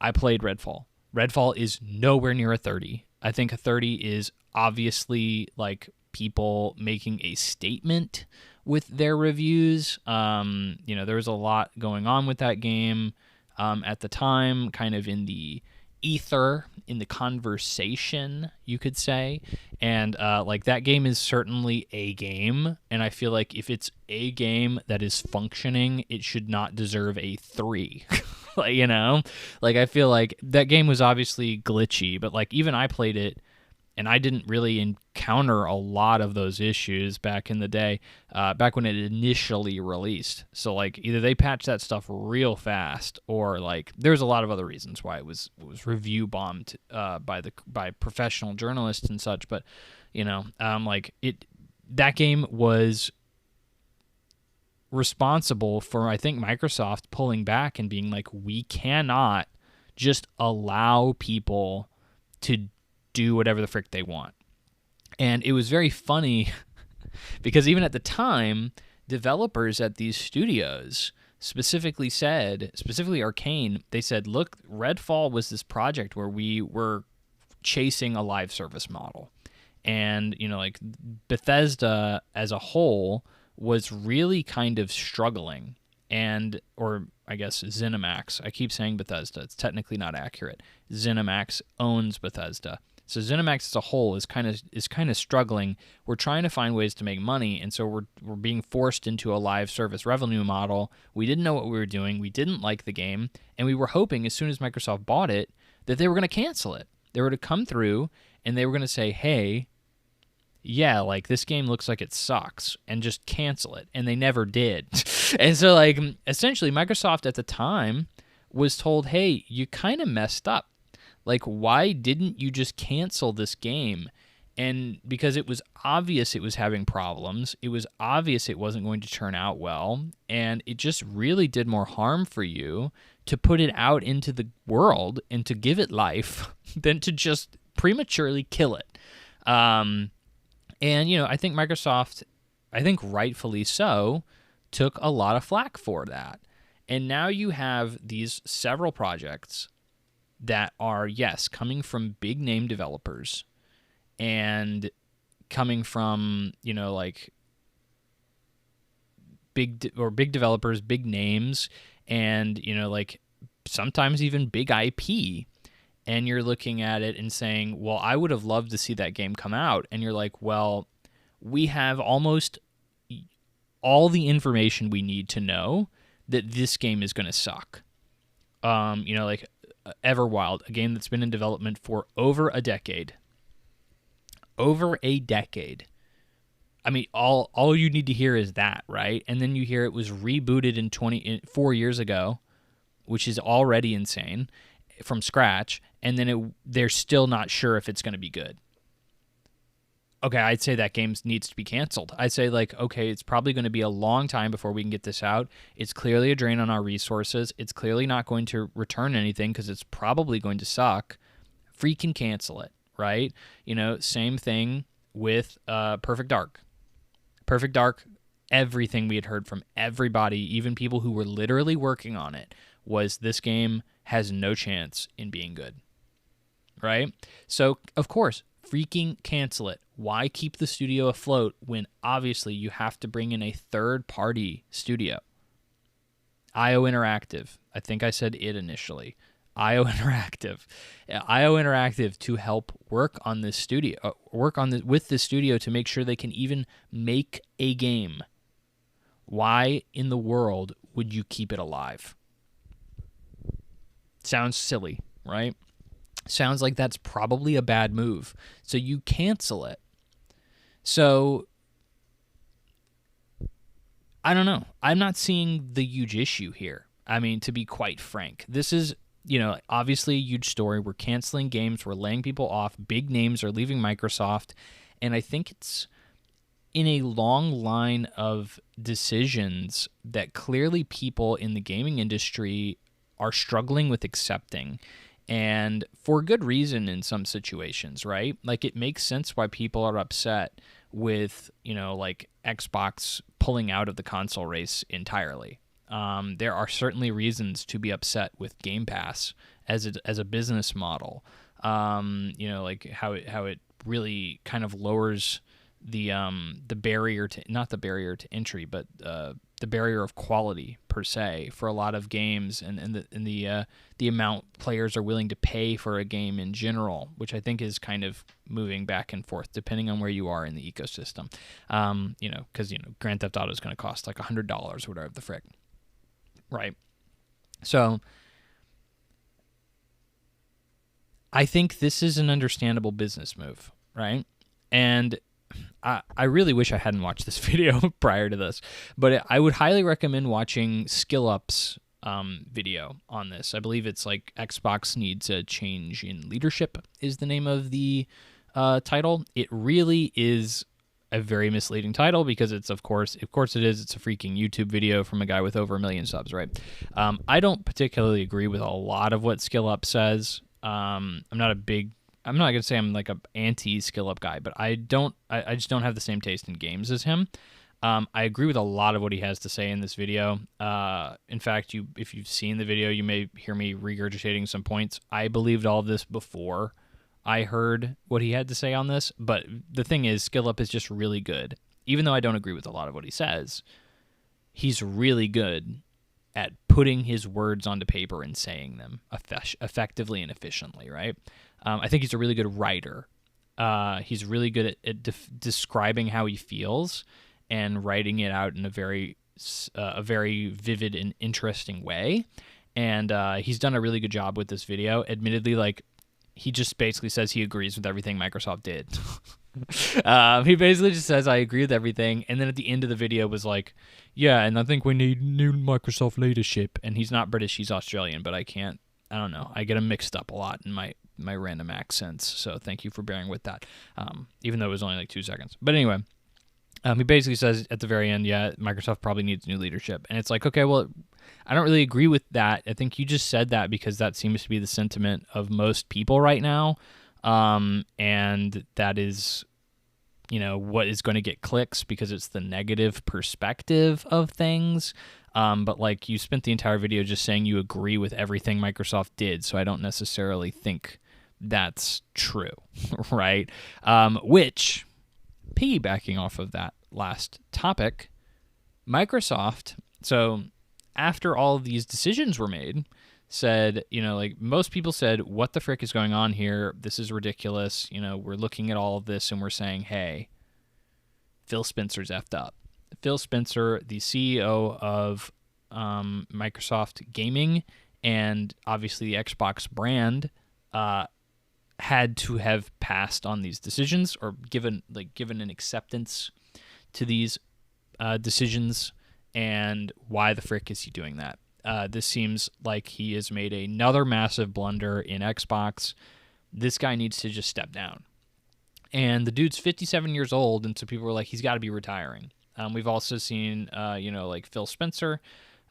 I played Redfall. Redfall is nowhere near a 30. I think a 30 is obviously like people making a statement with their reviews. There was a lot going on with that game. at the time, kind of in the ether, in the conversation, you could say. And like that game is certainly a game, and I feel like if it's a game that is functioning, it should not deserve a 3. Like, you know, like I feel like that game was obviously glitchy, but like even I played it and I didn't really encounter a lot of those issues back in the day, back when it initially released. So like either they patched that stuff real fast, or like there's a lot of other reasons why it was review bombed by professional journalists and such. But you know, like that game was responsible for, I think, Microsoft pulling back and being like, we cannot just allow people to do whatever the frick they want. And it was very funny because even at the time, developers at these studios specifically Arcane, they said, look, Redfall was this project where we were chasing a live service model. And, you know, like Bethesda as a whole was really kind of struggling. Or I guess ZeniMax. I keep saying Bethesda. It's technically not accurate. ZeniMax owns Bethesda. So ZeniMax as a whole is kind of struggling. We're trying to find ways to make money, and so we're being forced into a live service revenue model. We didn't know what we were doing. We didn't like the game, and we were hoping as soon as Microsoft bought it that they were going to cancel it. They were to come through and they were going to say, "Hey, yeah, like this game looks like it sucks," and just cancel it. And they never did. And so like essentially Microsoft at the time was told, "Hey, you kind of messed up. Like, why didn't you just cancel this game?" And because it was obvious it was having problems, it was obvious it wasn't going to turn out well, and it just really did more harm for you to put it out into the world and to give it life than to just prematurely kill it. And, you know, I think Microsoft, I think rightfully so, took a lot of flack for that. And now you have these several projects that are, yes, coming from big name developers and coming from, you know, like big developers, big names, and, you know, like sometimes even big IP. And you're looking at it and saying, well, I would have loved to see that game come out. And you're like, well, we have almost all the information we need to know that this game is going to suck. You know, like Everwild, a game that's been in development for over a decade. Over a decade. I mean, all you need to hear is that, right? And then you hear it was rebooted 4 years ago, which is already insane, from scratch, and then they're still not sure if it's going to be good. Okay, I'd say that game needs to be canceled. I'd say, like, okay, it's probably going to be a long time before we can get this out. It's clearly a drain on our resources. It's clearly not going to return anything because it's probably going to suck. Freaking cancel it, right? You know, same thing with Perfect Dark. Perfect Dark, everything we had heard from everybody, even people who were literally working on it, was this game has no chance in being good, right? So, of course, freaking cancel it. Why keep the studio afloat when obviously you have to bring in a third-party studio? IO Interactive. I think I said it initially. IO Interactive. IO Interactive to help work on this studio, with the studio to make sure they can even make a game. Why in the world would you keep it alive? Sounds silly, right? Sounds like that's probably a bad move. So you cancel it. So, I don't know. I'm not seeing the huge issue here. I mean, to be quite frank, this is, you know, obviously a huge story. We're canceling games. We're laying people off. Big names are leaving Microsoft. And I think it's in a long line of decisions that clearly people in the gaming industry are struggling with accepting. And for good reason in some situations, right? Like, it makes sense why people are upset with, you know, like Xbox pulling out of the console race entirely. There are certainly reasons to be upset with Game Pass as a business model. You know, like how it really kind of lowers the barrier to, not the barrier to entry, but the barrier of quality per se for a lot of games, and the amount players are willing to pay for a game in general, which I think is kind of moving back and forth depending on where you are in the ecosystem. Because Grand Theft Auto is going to cost like $100 or whatever the frick, right? So I think this is an understandable business move, right? And I really wish I hadn't watched this video prior to this, but I would highly recommend watching SkillUp's video on this. I believe it's like Xbox needs a change in leadership is the name of the title. It really is a very misleading title because it's of course it is. It's a freaking YouTube video from a guy with over 1 million subs, right? I don't particularly agree with a lot of what SkillUp says. I'm not going to say I'm like a anti-skill up guy, but I just don't have the same taste in games as him. I agree with a lot of what he has to say in this video. In fact, if you've seen the video, you may hear me regurgitating some points. I believed all of this before I heard what he had to say on this, but the thing is, Skill Up is just really good. Even though I don't agree with a lot of what he says, he's really good at putting his words onto paper and saying them effectively and efficiently, right? I think he's a really good writer. He's really good at describing how he feels and writing it out in a very vivid and interesting way. And he's done a really good job with this video. Admittedly, like, he just basically says he agrees with everything Microsoft did. He basically just says, I agree with everything. And then at the end of the video was like, yeah, and I think we need new Microsoft leadership. And he's not British, he's Australian, but I don't know. I get him mixed up a lot in my random accents. So thank you for bearing with that. Even though it was only like 2 seconds. But anyway, he basically says at the very end, yeah, Microsoft probably needs new leadership. And it's like, okay, well, I don't really agree with that. I think you just said that because that seems to be the sentiment of most people right now. And that is, what is going to get clicks because it's the negative perspective of things. But like, you spent the entire video just saying you agree with everything Microsoft did. So I don't necessarily think that's true, right? Which, piggybacking off of that last topic, Microsoft, so after all of these decisions were made, said, like most people said, what the frick is going on here? This is ridiculous. We're looking at all of this and we're saying, hey, Phil Spencer's effed up. Phil Spencer, the CEO of Microsoft Gaming and obviously the Xbox brand, had to have passed on these decisions or given an acceptance to these decisions. And why the frick is he doing that? This seems like he has made another massive blunder in Xbox. This guy needs to just step down. And the dude's 57 years old, and so people were like, he's got to be retiring. We've also seen, like Phil Spencer,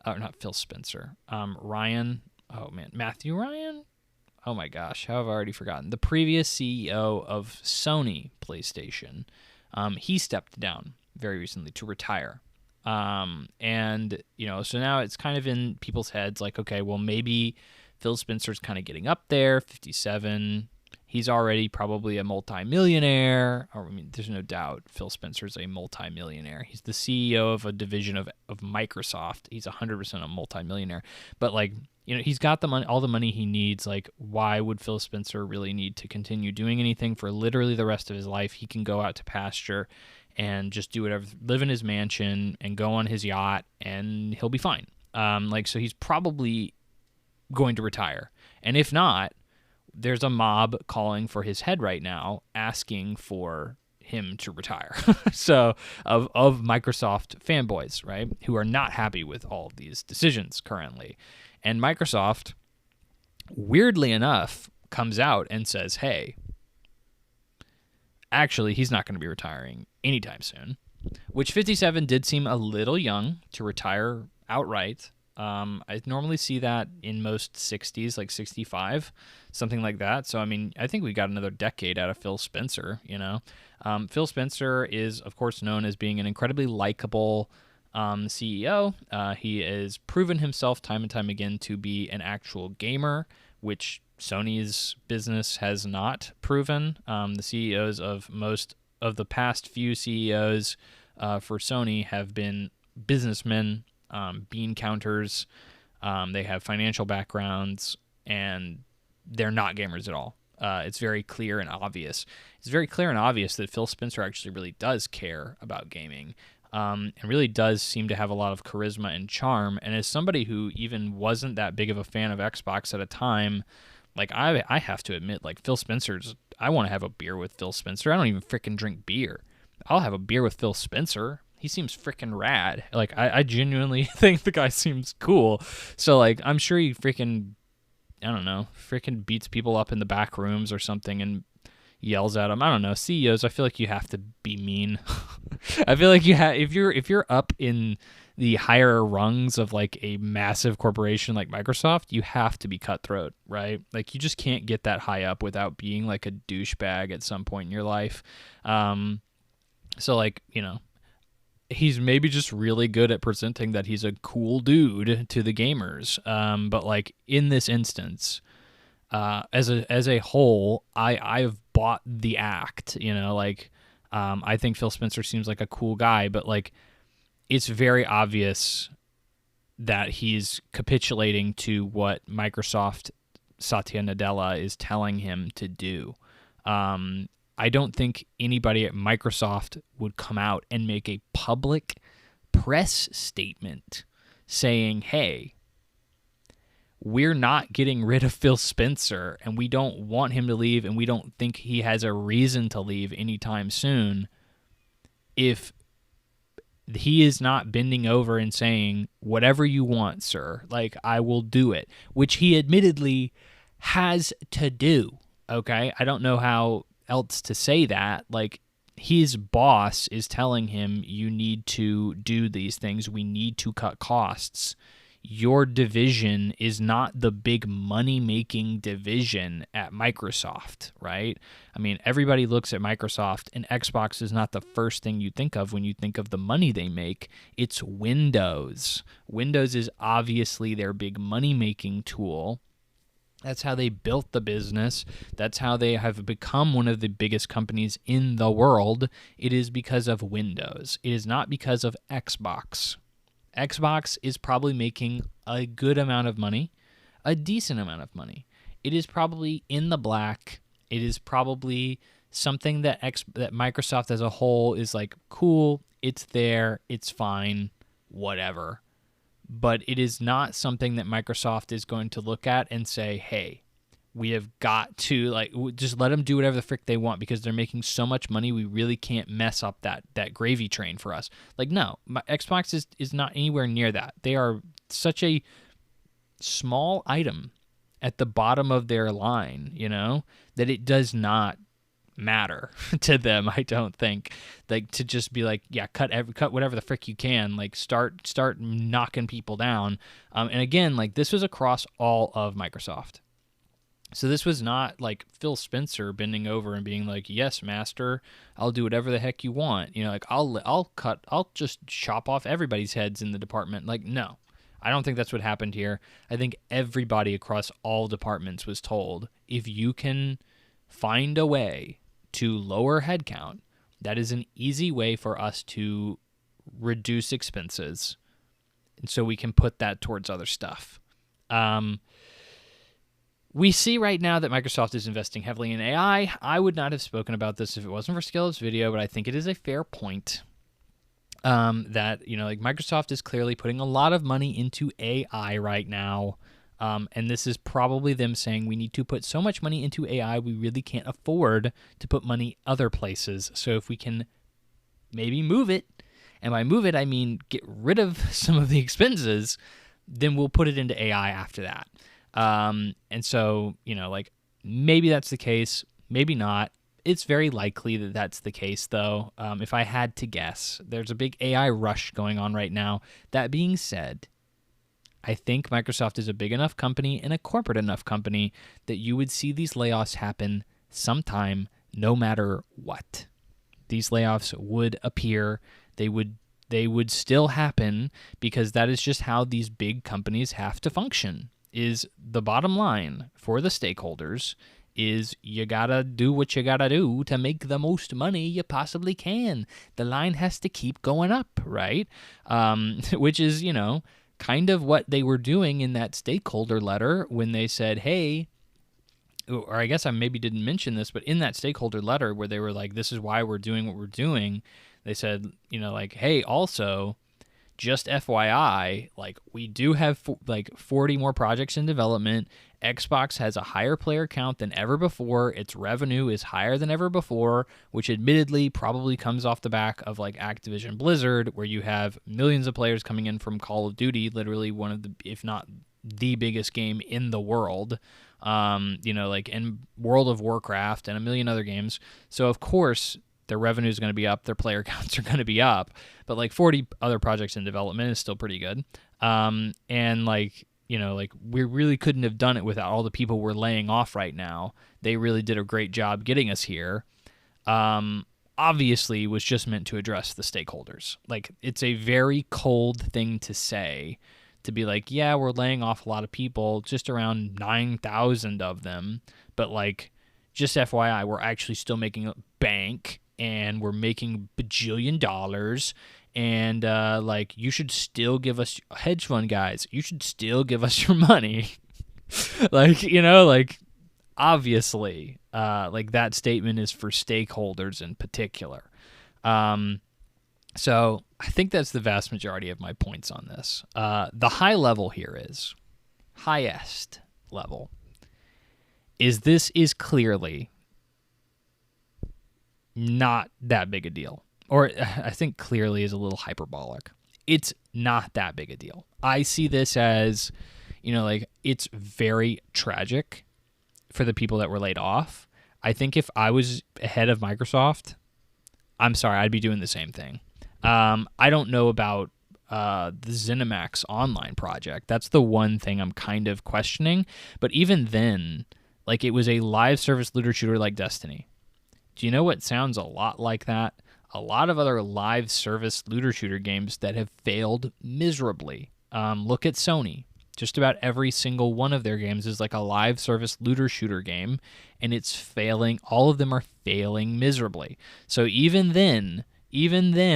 not Phil Spencer, Ryan. Oh man, Matthew Ryan. Oh my gosh, how have I already forgotten? The previous CEO of Sony PlayStation, he stepped down very recently to retire. And, so now it's kind of in people's heads like, okay, well, maybe Phil Spencer's kind of getting up there, 57. He's already probably a multimillionaire. Or, I mean, there's no doubt Phil Spencer's a multimillionaire. He's the CEO of a division of Microsoft. He's 100% a multimillionaire. But, like, he's got the money, all the money he needs. Like, why would Phil Spencer really need to continue doing anything for literally the rest of his life? He can go out to pasture and just do whatever, live in his mansion and go on his yacht, and he'll be fine. So he's probably going to retire. And if not, there's a mob calling for his head right now, asking for him to retire. So of Microsoft fanboys, right, who are not happy with all of these decisions currently. And Microsoft, weirdly enough, comes out and says, hey, actually, he's not going to be retiring anytime soon, which 57 did seem a little young to retire outright. I normally see that in most 60s, like 65, something like that. So, I mean, I think we got another decade out of Phil Spencer, Phil Spencer is, of course, known as being an incredibly likable CEO. He has proven himself time and time again to be an actual gamer, which Sony's business has not proven. The CEOs of most of the past few CEOs for Sony have been businessmen, bean counters. They have financial backgrounds, and they're not gamers at all. It's very clear and obvious. It's very clear and obvious that Phil Spencer actually really does care about gaming, and really does seem to have a lot of charisma and charm. And as somebody who even wasn't that big of a fan of Xbox at a time, like I have to admit, like Phil Spencer's, I want to have a beer with Phil Spencer. I don't even freaking drink beer. I'll have a beer with Phil Spencer. He seems freaking rad. Like, I genuinely think the guy seems cool. So, like, I'm sure he freaking, I don't know, freaking beats people up in the back rooms or something and yells at them. I don't know. CEOs, I feel like you have to be mean. I feel like if you're up in the higher rungs of like a massive corporation like Microsoft, you have to be cutthroat, right? Like, you just can't get that high up without being like a douchebag at some point in your life. So, like, you know, he's maybe just really good at presenting that he's a cool dude to the gamers. But like in this instance, as a whole, I've bought the act, you know, like, I think Phil Spencer seems like a cool guy, but like, it's very obvious that he's capitulating to what Microsoft Satya Nadella is telling him to do. I don't think anybody at Microsoft would come out and make a public press statement saying, hey, we're not getting rid of Phil Spencer, and we don't want him to leave, and we don't think he has a reason to leave anytime soon, if he is not bending over and saying, whatever you want, sir, like, I will do it, which he admittedly has to do, okay? I don't know how else to say that. Like, his boss is telling him, you need to do these things, we need to cut costs. Your division is not the big money-making division at Microsoft, right? I mean, everybody looks at Microsoft, and Xbox is not the first thing you think of when you think of the money they make. It's Windows. Windows is obviously their big money-making tool. That's how they built the business. That's how they have become one of the biggest companies in the world. It is because of Windows. It is not because of Xbox. Xbox is probably making a good amount of money, a decent amount of money. It is probably in the black. It is probably something that that Microsoft as a whole is like, cool, it's there, it's fine, whatever. But it is not something that Microsoft is going to look at and say, hey, we have got to, like, just let them do whatever the frick they want because they're making so much money, we really can't mess up that gravy train for us. Like, no, Xbox is not anywhere near that. They are such a small item at the bottom of their line, you know, that it does not matter to them, I don't think. Like, to just be like, yeah, cut whatever the frick you can, like, start knocking people down. And again, like, this was across all of Microsoft. So this was not like Phil Spencer bending over and being like, yes, master, I'll do whatever the heck you want. You know, like, I'll just chop off everybody's heads in the department. Like, no, I don't think that's what happened here. I think everybody across all departments was told, if you can find a way to lower headcount, that is an easy way for us to reduce expenses, and so we can put that towards other stuff. We see right now that Microsoft is investing heavily in AI. I would not have spoken about this if it wasn't for Skillup's video, but I think it is a fair point that, you know, like, Microsoft is clearly putting a lot of money into AI right now. And this is probably them saying, we need to put so much money into AI, we really can't afford to put money other places. So if we can maybe move it, and by move it, I mean get rid of some of the expenses, then we'll put it into AI after that. And so, you know, like, maybe that's the case, maybe not. It's very likely that that's the case, though. If I had to guess, there's a big AI rush going on right now. That being said, I think Microsoft is a big enough company and a corporate enough company that you would see these layoffs happen sometime, no matter what. These layoffs would appear. They would still happen, because that is just how these big companies have to function. Is the bottom line for the stakeholders is you gotta do what you gotta do to make the most money you possibly can. The line has to keep going up, right? Which is, kind of what they were doing in that stakeholder letter when they said, hey, or I guess I maybe didn't mention this, but in that stakeholder letter where they were like, this is why we're doing what we're doing, they said, hey, also, just FYI, we do have 40 more projects in development. Xbox has a higher player count than ever before. Its revenue is higher than ever before, which admittedly probably comes off the back of Activision Blizzard, where you have millions of players coming in from Call of Duty, literally one of the, if not the biggest game in the world, in World of Warcraft and a million other games. So of course their revenue is going to be up, their player counts are going to be up, but 40 other projects in development is still pretty good. We really couldn't have done it without all the people we're laying off right now. They really did a great job getting us here. Obviously was just meant to address the stakeholders. It's a very cold thing to say, to be yeah, we're laying off a lot of people, just around 9,000 of them, but just FYI, we're actually still making bank, and we're making bajillion dollars, and you should still give us, hedge fund guys, you should still give us your money. Obviously, that statement is for stakeholders in particular. So I think that's the vast majority of my points on this. The high level here is, highest level, is this is clearly not that big a deal. Or I think clearly is a little hyperbolic. It's not that big a deal. I see this as, it's very tragic for the people that were laid off. I think if I was head of Microsoft, I'm sorry, I'd be doing the same thing. I don't know about the ZeniMax Online project. That's the one thing I'm kind of questioning. But even then, it was a live service looter shooter like Destiny. Do you know what sounds a lot like that? A lot of other live service looter shooter games that have failed miserably. Look at Sony. Just about every single one of their games is a live service looter shooter game, and it's failing. All of them are failing miserably. So even then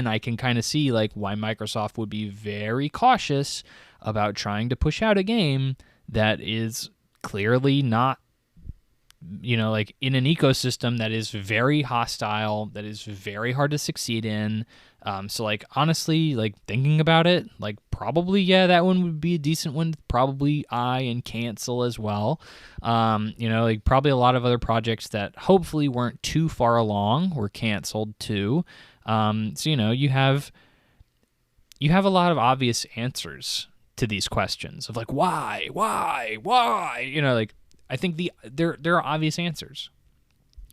I can kind of see why Microsoft would be very cautious about trying to push out a game that is clearly not, in an ecosystem that is very hostile, that is very hard to succeed in. So honestly, thinking about it, probably, yeah, that one would be a decent one. Probably and Cancel as well. Probably a lot of other projects that hopefully weren't too far along were canceled too. So you have a lot of obvious answers to these questions of why, I think there are obvious answers.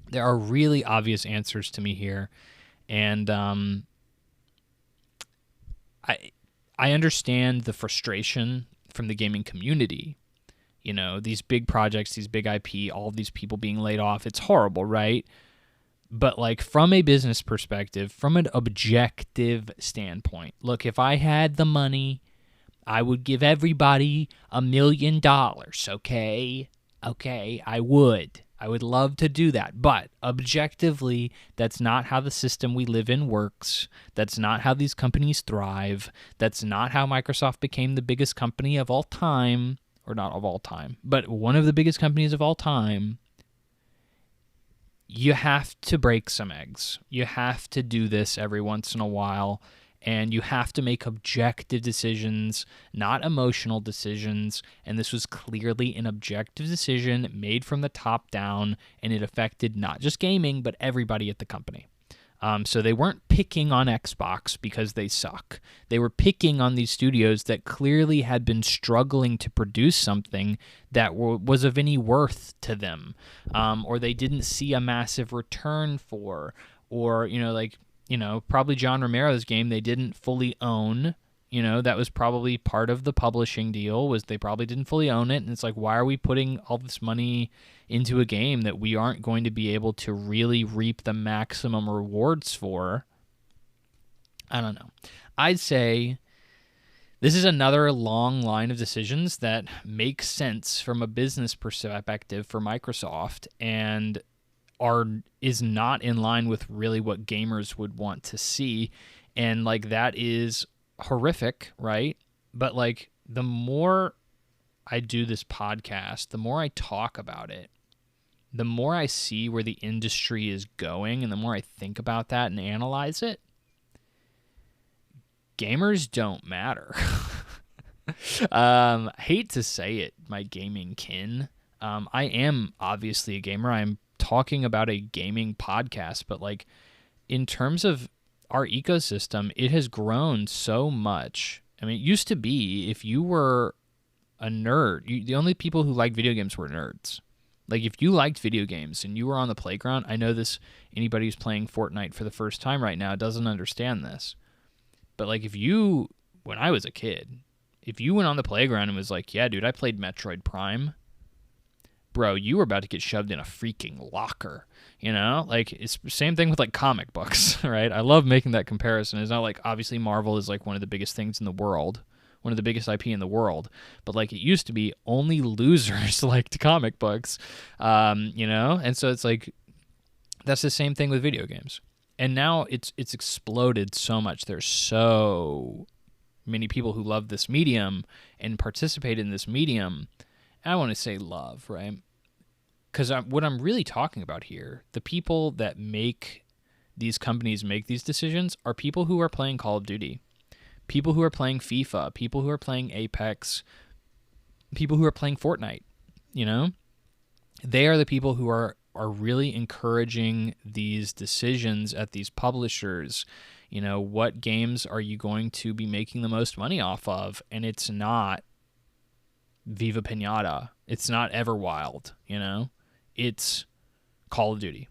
There are really obvious answers to me here, and I understand the frustration from the gaming community. These big projects, these big IP, all of these people being laid off, it's horrible, right? But from a business perspective, from an objective standpoint, look, if I had the money, I would give everybody $1 million, okay? Okay, I would. I would love to do that. But objectively, that's not how the system we live in works. That's not how these companies thrive. That's not how Microsoft became the biggest company of all time. Or not of all time, but one of the biggest companies of all time. You have to break some eggs. You have to do this every once in a while. And you have to make objective decisions, not emotional decisions. And this was clearly an objective decision made from the top down, and it affected not just gaming, but everybody at the company. So they weren't picking on Xbox because they suck. They were picking on these studios that clearly had been struggling to produce something that was of any worth to them, or they didn't see a massive return for, or, probably John Romero's game they didn't fully own. That was probably part of the publishing deal, was they probably didn't fully own it. And it's why are we putting all this money into a game that we aren't going to be able to really reap the maximum rewards for? I don't know. I'd say This is another long line of decisions that make sense from a business perspective for Microsoft and is not in line with really what gamers would want to see. And like that is horrific, right? But like the more I do this podcast, the more I talk about it, the more I see where the industry is going, and the more I think about that and analyze it, gamers don't matter. Hate to say it, my gaming kin. I am obviously a gamer. I'm talking about a gaming podcast, but like in terms of our ecosystem, it has grown so much. I mean, it used to be if you were a nerd, the only people who liked video games were nerds. Like if you liked video games and you were on the playground, I know this, anybody who's playing Fortnite for the first time right now doesn't understand this. But like when I was a kid, if you went on the playground and was like, yeah, dude, I played Metroid Prime, bro, you were about to get shoved in a freaking locker, you know? Like, it's the same thing with, like, comic books, right? I love making that comparison. It's not like, obviously, Marvel is, like, one of the biggest things in the world, one of the biggest IP in the world, but, like, it used to be only losers liked comic books, you know? And so it's, like, that's the same thing with video games. And now it's exploded so much. There's so many people who love this medium and participate in this medium. I want to say love, right? Because what I'm really talking about here, the people that make these companies make these decisions are people who are playing Call of Duty, people who are playing FIFA, people who are playing Apex, people who are playing Fortnite, you know? They are the people who are really encouraging these decisions at these publishers. You know, what games are you going to be making the most money off of? And it's not Viva Pinata. It's not Everwild, you know? It's Call of Duty.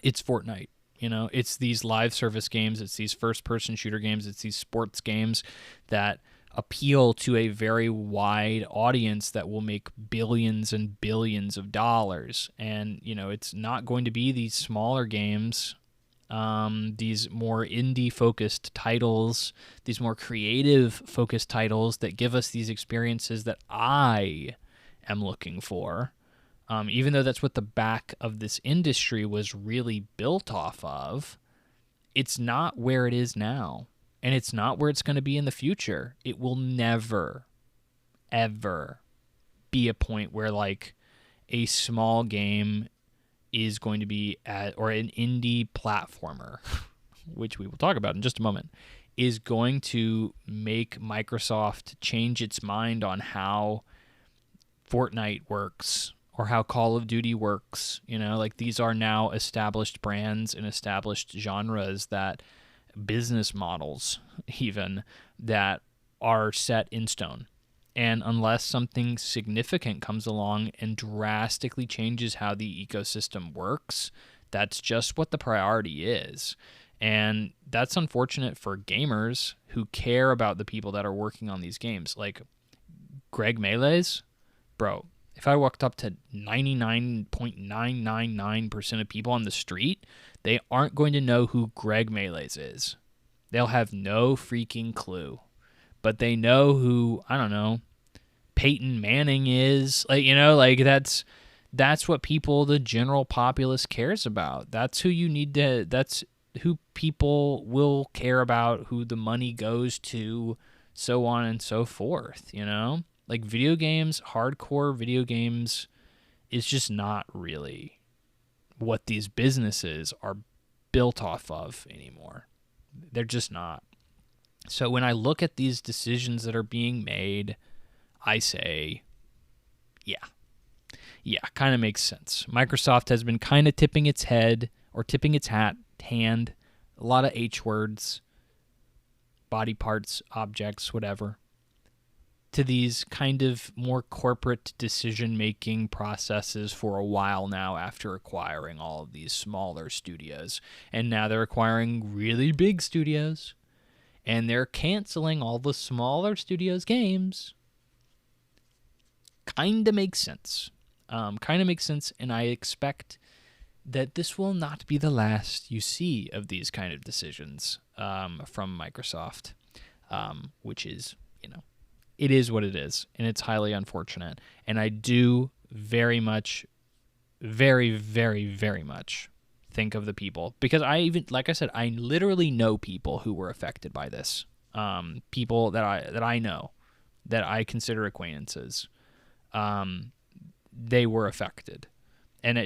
It's Fortnite, you know? It's these live service games. It's these first-person shooter games. It's these sports games that appeal to a very wide audience that will make billions and billions of dollars. And, you know, it's not going to be these smaller games, these more indie-focused titles, these more creative-focused titles that give us these experiences that I am looking for. Even though that's what the back of this industry was really built off of, it's not where it is now. And it's not where it's going to be in the future. It will never, ever be a point where, like, a small game is going to be or an indie platformer, which we will talk about in just a moment, is going to make Microsoft change its mind on how Fortnite works or how Call of Duty works. You know, like, these are now established brands and established genres, that business models even, that are set in stone. And unless something significant comes along and drastically changes how the ecosystem works, that's just what the priority is. And that's unfortunate for gamers who care about the people that are working on these games. Like Greg Melee's, bro, if I walked up to 99.999% of people on the street, they aren't going to know who Greg Melee's is. They'll have no freaking clue. But they know who, I don't know, Peyton Manning is. Like, you know, like that's what people, the general populace, cares about. That's who you need to, that's who people will care about, who the money goes to, so on and so forth, you know? Like, video games, hardcore video games, is just not really what these businesses are built off of anymore. They're just not. So when I look at these decisions that are being made, I say, yeah, kind of makes sense. Microsoft has been kind of tipping its head, or tipping its hand, a lot of H words, body parts, objects, whatever, to these kind of more corporate decision-making processes for a while now, after acquiring all of these smaller studios. And now they're acquiring really big studios, and they're canceling all the smaller studios' games. Kind of makes sense. And I expect that this will not be the last you see of these kind of decisions from Microsoft. which is, it is what it is, and it's highly unfortunate. And I do very much, very, very, very much think of the people, because like I said, I literally know people who were affected by this. People that I know, that I consider acquaintances, they were affected, and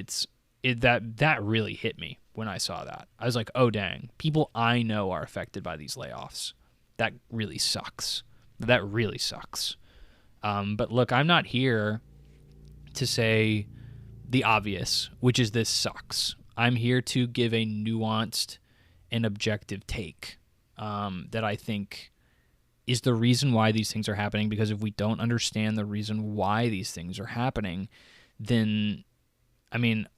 that really hit me when I saw that. I was like, oh dang, people I know are affected by these layoffs. That really sucks. That really sucks. But look, I'm not here to say the obvious, which is this sucks. I'm here to give a nuanced and objective take that I think is the reason why these things are happening, because if we don't understand the reason why these things are happening, then,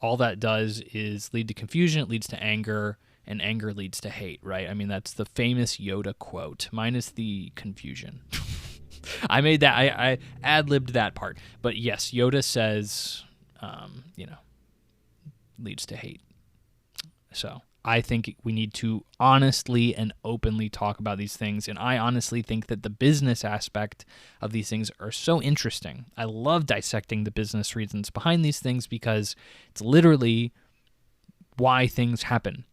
all that does is lead to confusion, it leads to anger, and anger leads to hate, right? That's the famous Yoda quote, minus the confusion. I made that, I ad-libbed that part. But yes, Yoda says, leads to hate. So I think we need to honestly and openly talk about these things. And I honestly think that the business aspect of these things are so interesting. I love dissecting the business reasons behind these things, because it's literally why things happen.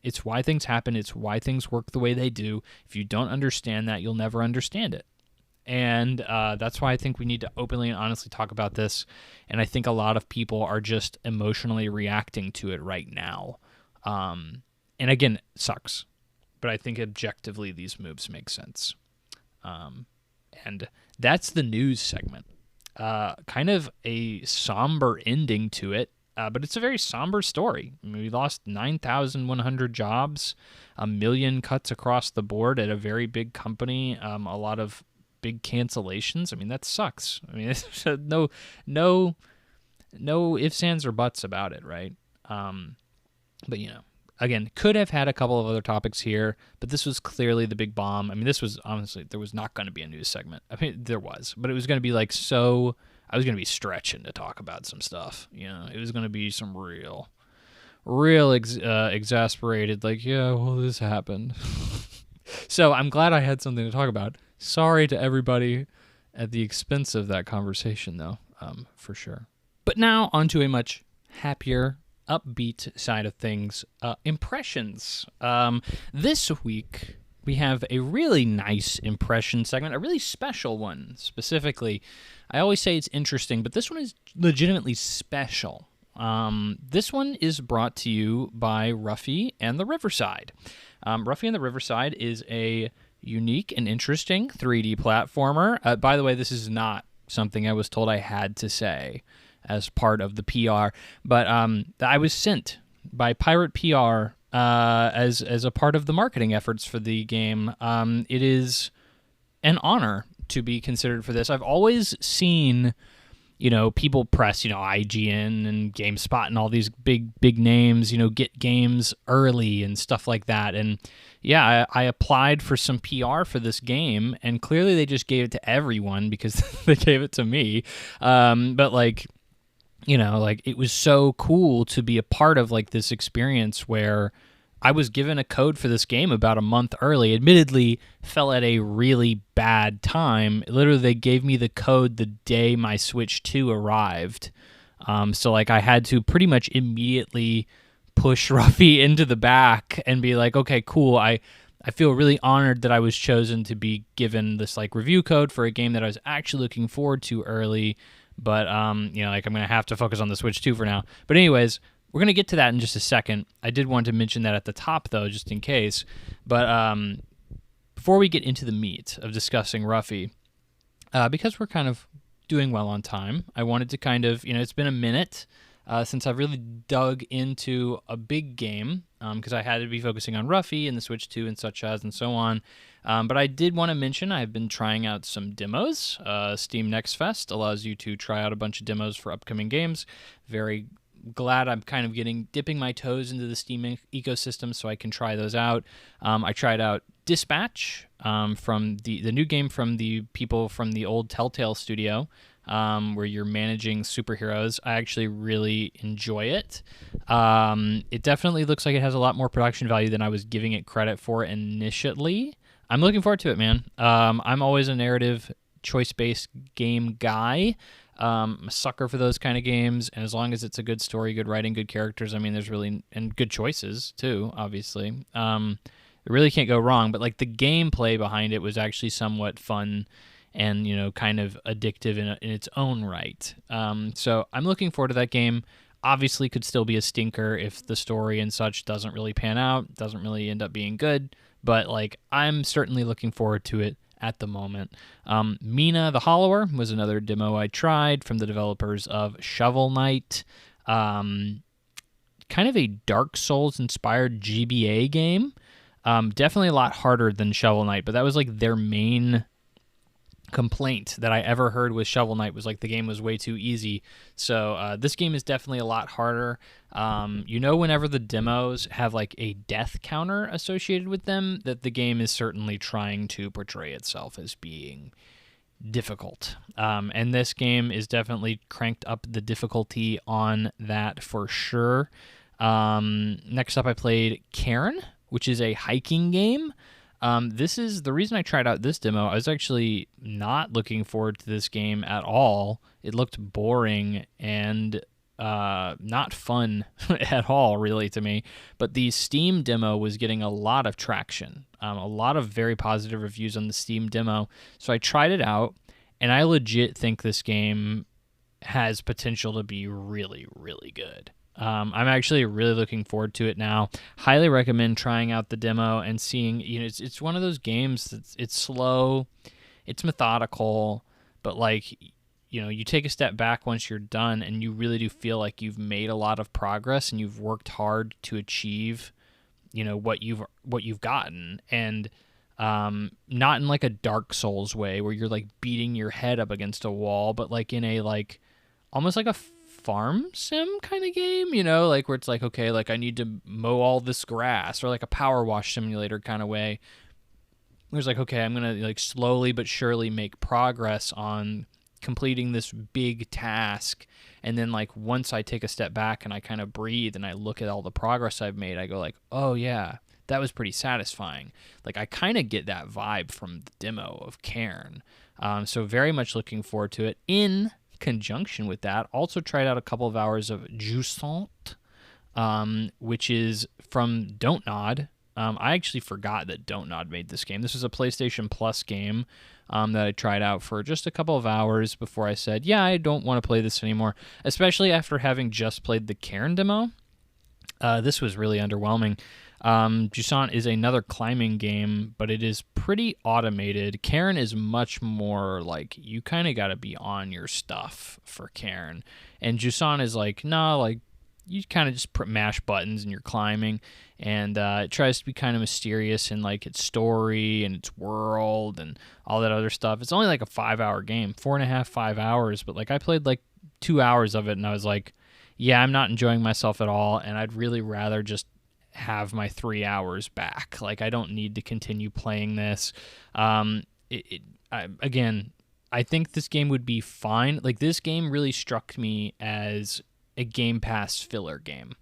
It's why things happen. It's why things work the way they do. If you don't understand that, you'll never understand it. And that's why I think we need to openly and honestly talk about this. And I think a lot of people are just emotionally reacting to it right now. And again, it sucks, but I think objectively these moves make sense. And that's the news segment. Kind of a somber ending to it, but it's a very somber story. We lost 9,100 jobs, 1 million cuts across the board at a very big company, a lot of big cancellations. That sucks. It's no ifs, ands, or buts about it, right? But, again, could have had a couple of other topics here, but this was clearly the big bomb. This was, honestly, there was not going to be a news segment. There was, but it was going to be I was going to be stretching to talk about some stuff. It was going to be some real exasperated, this happened. So I'm glad I had something to talk about. Sorry to everybody at the expense of that conversation, though, for sure. But now onto a much happier, upbeat side of things, impressions. This week we have a really nice impression segment, a really special one specifically. I always say it's interesting, but this one is legitimately special. This one is brought to you by Ruffy and the Riverside. Ruffy and the Riverside is a unique and interesting 3D platformer. By the way, this is not something I was told I had to say as part of the PR, but I was sent by Pirate PR as a part of the marketing efforts for the game. It is an honor to be considered for this. I've always seen, people press, IGN and GameSpot and all these big names, get games early and stuff like that. And yeah, I applied for some PR for this game, and clearly they just gave it to everyone because they gave it to me. But it was so cool to be a part of this experience where I was given a code for this game about a month early. Admittedly, fell at a really bad time. Literally, they gave me the code the day my Switch 2 arrived. So I had to pretty much immediately push Ruffy into the back and be like, okay, cool. I feel really honored that I was chosen to be given this review code for a game that I was actually looking forward to early. But, I'm going to have to focus on the Switch 2 for now. But anyways, we're going to get to that in just a second. I did want to mention that at the top, though, just in case. But before we get into the meat of discussing Ruffy, because we're kind of doing well on time, I wanted to kind of, it's been a minute since I've really dug into a big game, because I had to be focusing on Ruffy and the Switch 2 and such as and so on. But I did want to mention I've been trying out some demos. Steam Next Fest allows you to try out a bunch of demos for upcoming games. Very glad I'm kind of dipping my toes into the Steam ecosystem so I can try those out. I tried out Dispatch from the new game from the people from the old Telltale studio, where you're managing superheroes. I actually really enjoy it. It definitely looks like it has a lot more production value than I was giving it credit for initially. I'm looking forward to it, man. I'm always a narrative choice-based game guy. I'm a sucker for those kind of games, and as long as it's a good story, good writing, good characters, I mean, there's really and good choices too, obviously. It really can't go wrong. But like the gameplay behind it was actually somewhat fun, and kind of addictive in its own right. So I'm looking forward to that game. Obviously, could still be a stinker if the story and such doesn't really pan out, doesn't really end up being good. But like, I'm certainly looking forward to it at the moment. Mina the Hollower was another demo I tried from the developers of Shovel Knight. Kind of a Dark Souls inspired GBA game. Definitely a lot harder than Shovel Knight, but that was like their main complaint that I ever heard with Shovel Knight was like the game was way too easy. So this game is definitely a lot harder. Whenever the demos have like a death counter associated with them, that the game is certainly trying to portray itself as being difficult. And this game is definitely cranked up the difficulty on that for sure. Next up, I played Cairn, which is a hiking game. This is the reason I tried out this demo. I was actually not looking forward to this game at all. It looked boring and not fun at all, really, to me. But the Steam demo was getting a lot of traction, a lot of very positive reviews on the Steam demo. So I tried it out, and I legit think this game has potential to be really, really good. I'm actually really looking forward to it now. Highly recommend trying out the demo and seeing, it's one of those games that's, it's slow, it's methodical, but like, you take a step back once you're done and you really do feel like you've made a lot of progress and you've worked hard to achieve, what you've gotten. And not in like a Dark Souls way where you're like beating your head up against a wall, but like in a like almost like a farm sim kind of game, like where it's like, okay, like I need to mow all this grass, or like a power wash simulator kind of way. There's like, okay, I'm gonna like slowly but surely make progress on completing this big task, and then like once I take a step back and I kind of breathe and I look at all the progress I've made, I go like, oh yeah, that was pretty satisfying. Like I kind of get that vibe from the demo of Cairn. So very much looking forward to it. In conjunction with that, also tried out a couple of hours of Jousant, which is from Don't Nod. I actually forgot that Don't Nod made this game. This was a PlayStation Plus game that I tried out for just a couple of hours before I said, yeah, I don't want to play this anymore, especially after having just played the Cairn demo. This was really underwhelming. Jousant is another climbing game, but it is pretty automated. Cairn is much more like you kind of got to be on your stuff for Cairn, and Jousant is like, no, like you kind of just mash buttons and you're climbing, and it tries to be kind of mysterious in like its story and its world and all that other stuff. It's only like a 5-hour game, 4.5, 5 hours, but like I played like 2 hours of it and I was like, yeah, I'm not enjoying myself at all, and I'd really rather just have my 3 hours back. Like I don't need to continue playing this. Again, I think this game would be fine. Like this game really struck me as a Game Pass filler game,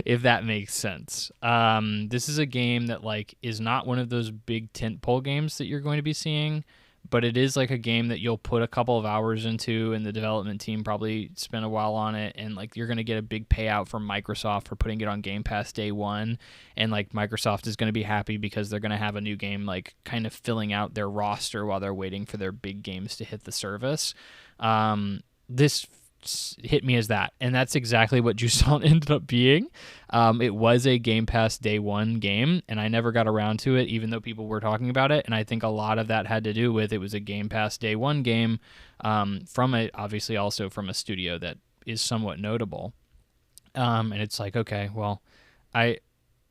if that makes sense. This is a game that like is not one of those big tentpole games that you're going to be seeing, but it is like a game that you'll put a couple of hours into, and the development team probably spent a while on it, and like you're going to get a big payout from Microsoft for putting it on Game Pass day one, and like Microsoft is going to be happy because they're going to have a new game like kind of filling out their roster while they're waiting for their big games to hit the service. This hit me as that, and that's exactly what Jousant ended up being. It was a Game Pass day one game, and I never got around to it even though people were talking about it, and I think a lot of that had to do with it was a Game Pass day one game obviously also from a studio that is somewhat notable. And it's like, okay, well, I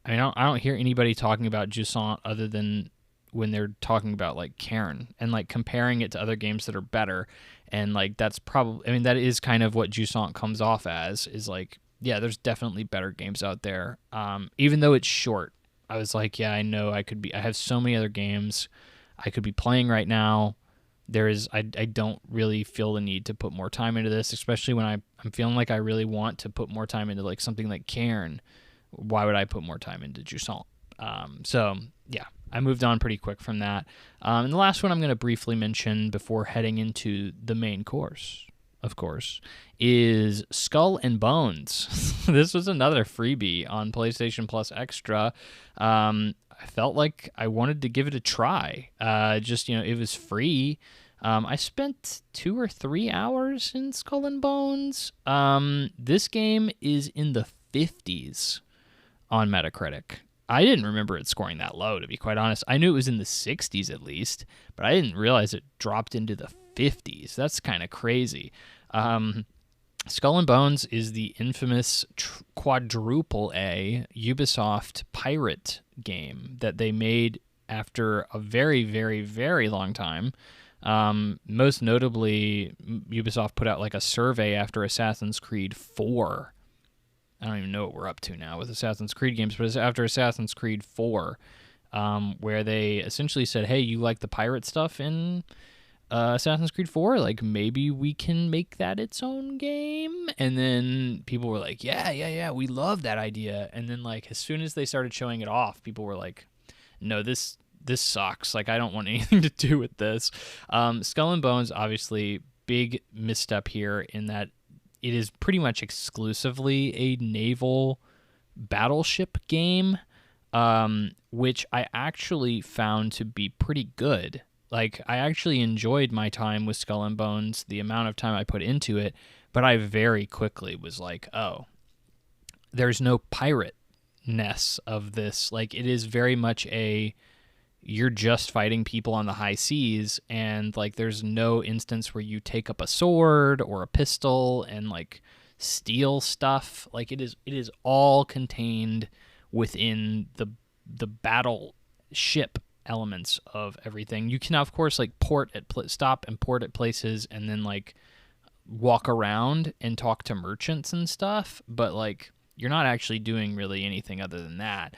don't hear anybody talking about Jousant other than when they're talking about like Cairn and like comparing it to other games that are better. And like that's probably, that is kind of what Jousant comes off as, is like, yeah, there's definitely better games out there. Even though it's short, I was like, yeah, I know I have so many other games I could be playing right now. I don't really feel the need to put more time into this, especially when I'm feeling like I really want to put more time into like something like Cairn. Why would I put more time into Jousant? So yeah, I moved on pretty quick from that. And the last one I'm going to briefly mention before heading into the main course, of course, is Skull and Bones. This was another freebie on PlayStation Plus Extra. I felt like I wanted to give it a try. It was free. I spent 2 or 3 hours in Skull and Bones. This game is in the 50s on Metacritic. I didn't remember it scoring that low, to be quite honest. I knew it was in the 60s at least, but I didn't realize it dropped into the 50s. That's kind of crazy. Skull and Bones is the infamous quadruple A Ubisoft pirate game that they made after a very, very, very long time. Most notably, Ubisoft put out like a survey after Assassin's Creed 4. I don't even know what we're up to now with Assassin's Creed games, but it's after Assassin's Creed 4, where they essentially said, hey, you like the pirate stuff in Assassin's Creed 4? Like, maybe we can make that its own game? And then people were like, yeah, we love that idea. And then, like, as soon as they started showing it off, people were like, no, this sucks. Like, I don't want anything to do with this. Skull and Bones, obviously, big misstep here in that it is pretty much exclusively a naval battleship game, which I actually found to be pretty good. Like, I actually enjoyed my time with Skull and Bones, the amount of time I put into it, but I very quickly was like, oh, there's no pirate-ness of this. Like, it is very much you're just fighting people on the high seas, and like there's no instance where you take up a sword or a pistol and like steal stuff. Like it is all contained within the battleship elements of everything. You can of course like stop and port at places and then like walk around and talk to merchants and stuff, but like you're not actually doing really anything other than that.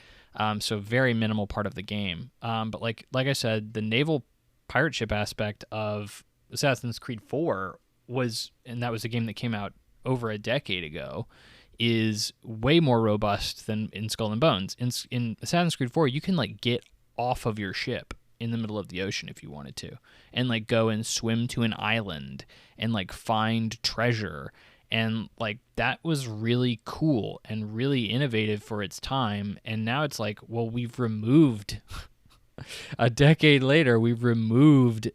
So very minimal part of the game. But like I said, the naval pirate ship aspect of Assassin's Creed 4 and that was a game that came out over a decade ago, is way more robust than in Skull and Bones. In Assassin's Creed 4, you can like get off of your ship in the middle of the ocean if you wanted to, and like go and swim to an island and like find treasure. And like that was really cool and really innovative for its time. And now it's like, well, we've removed a decade later, we've removed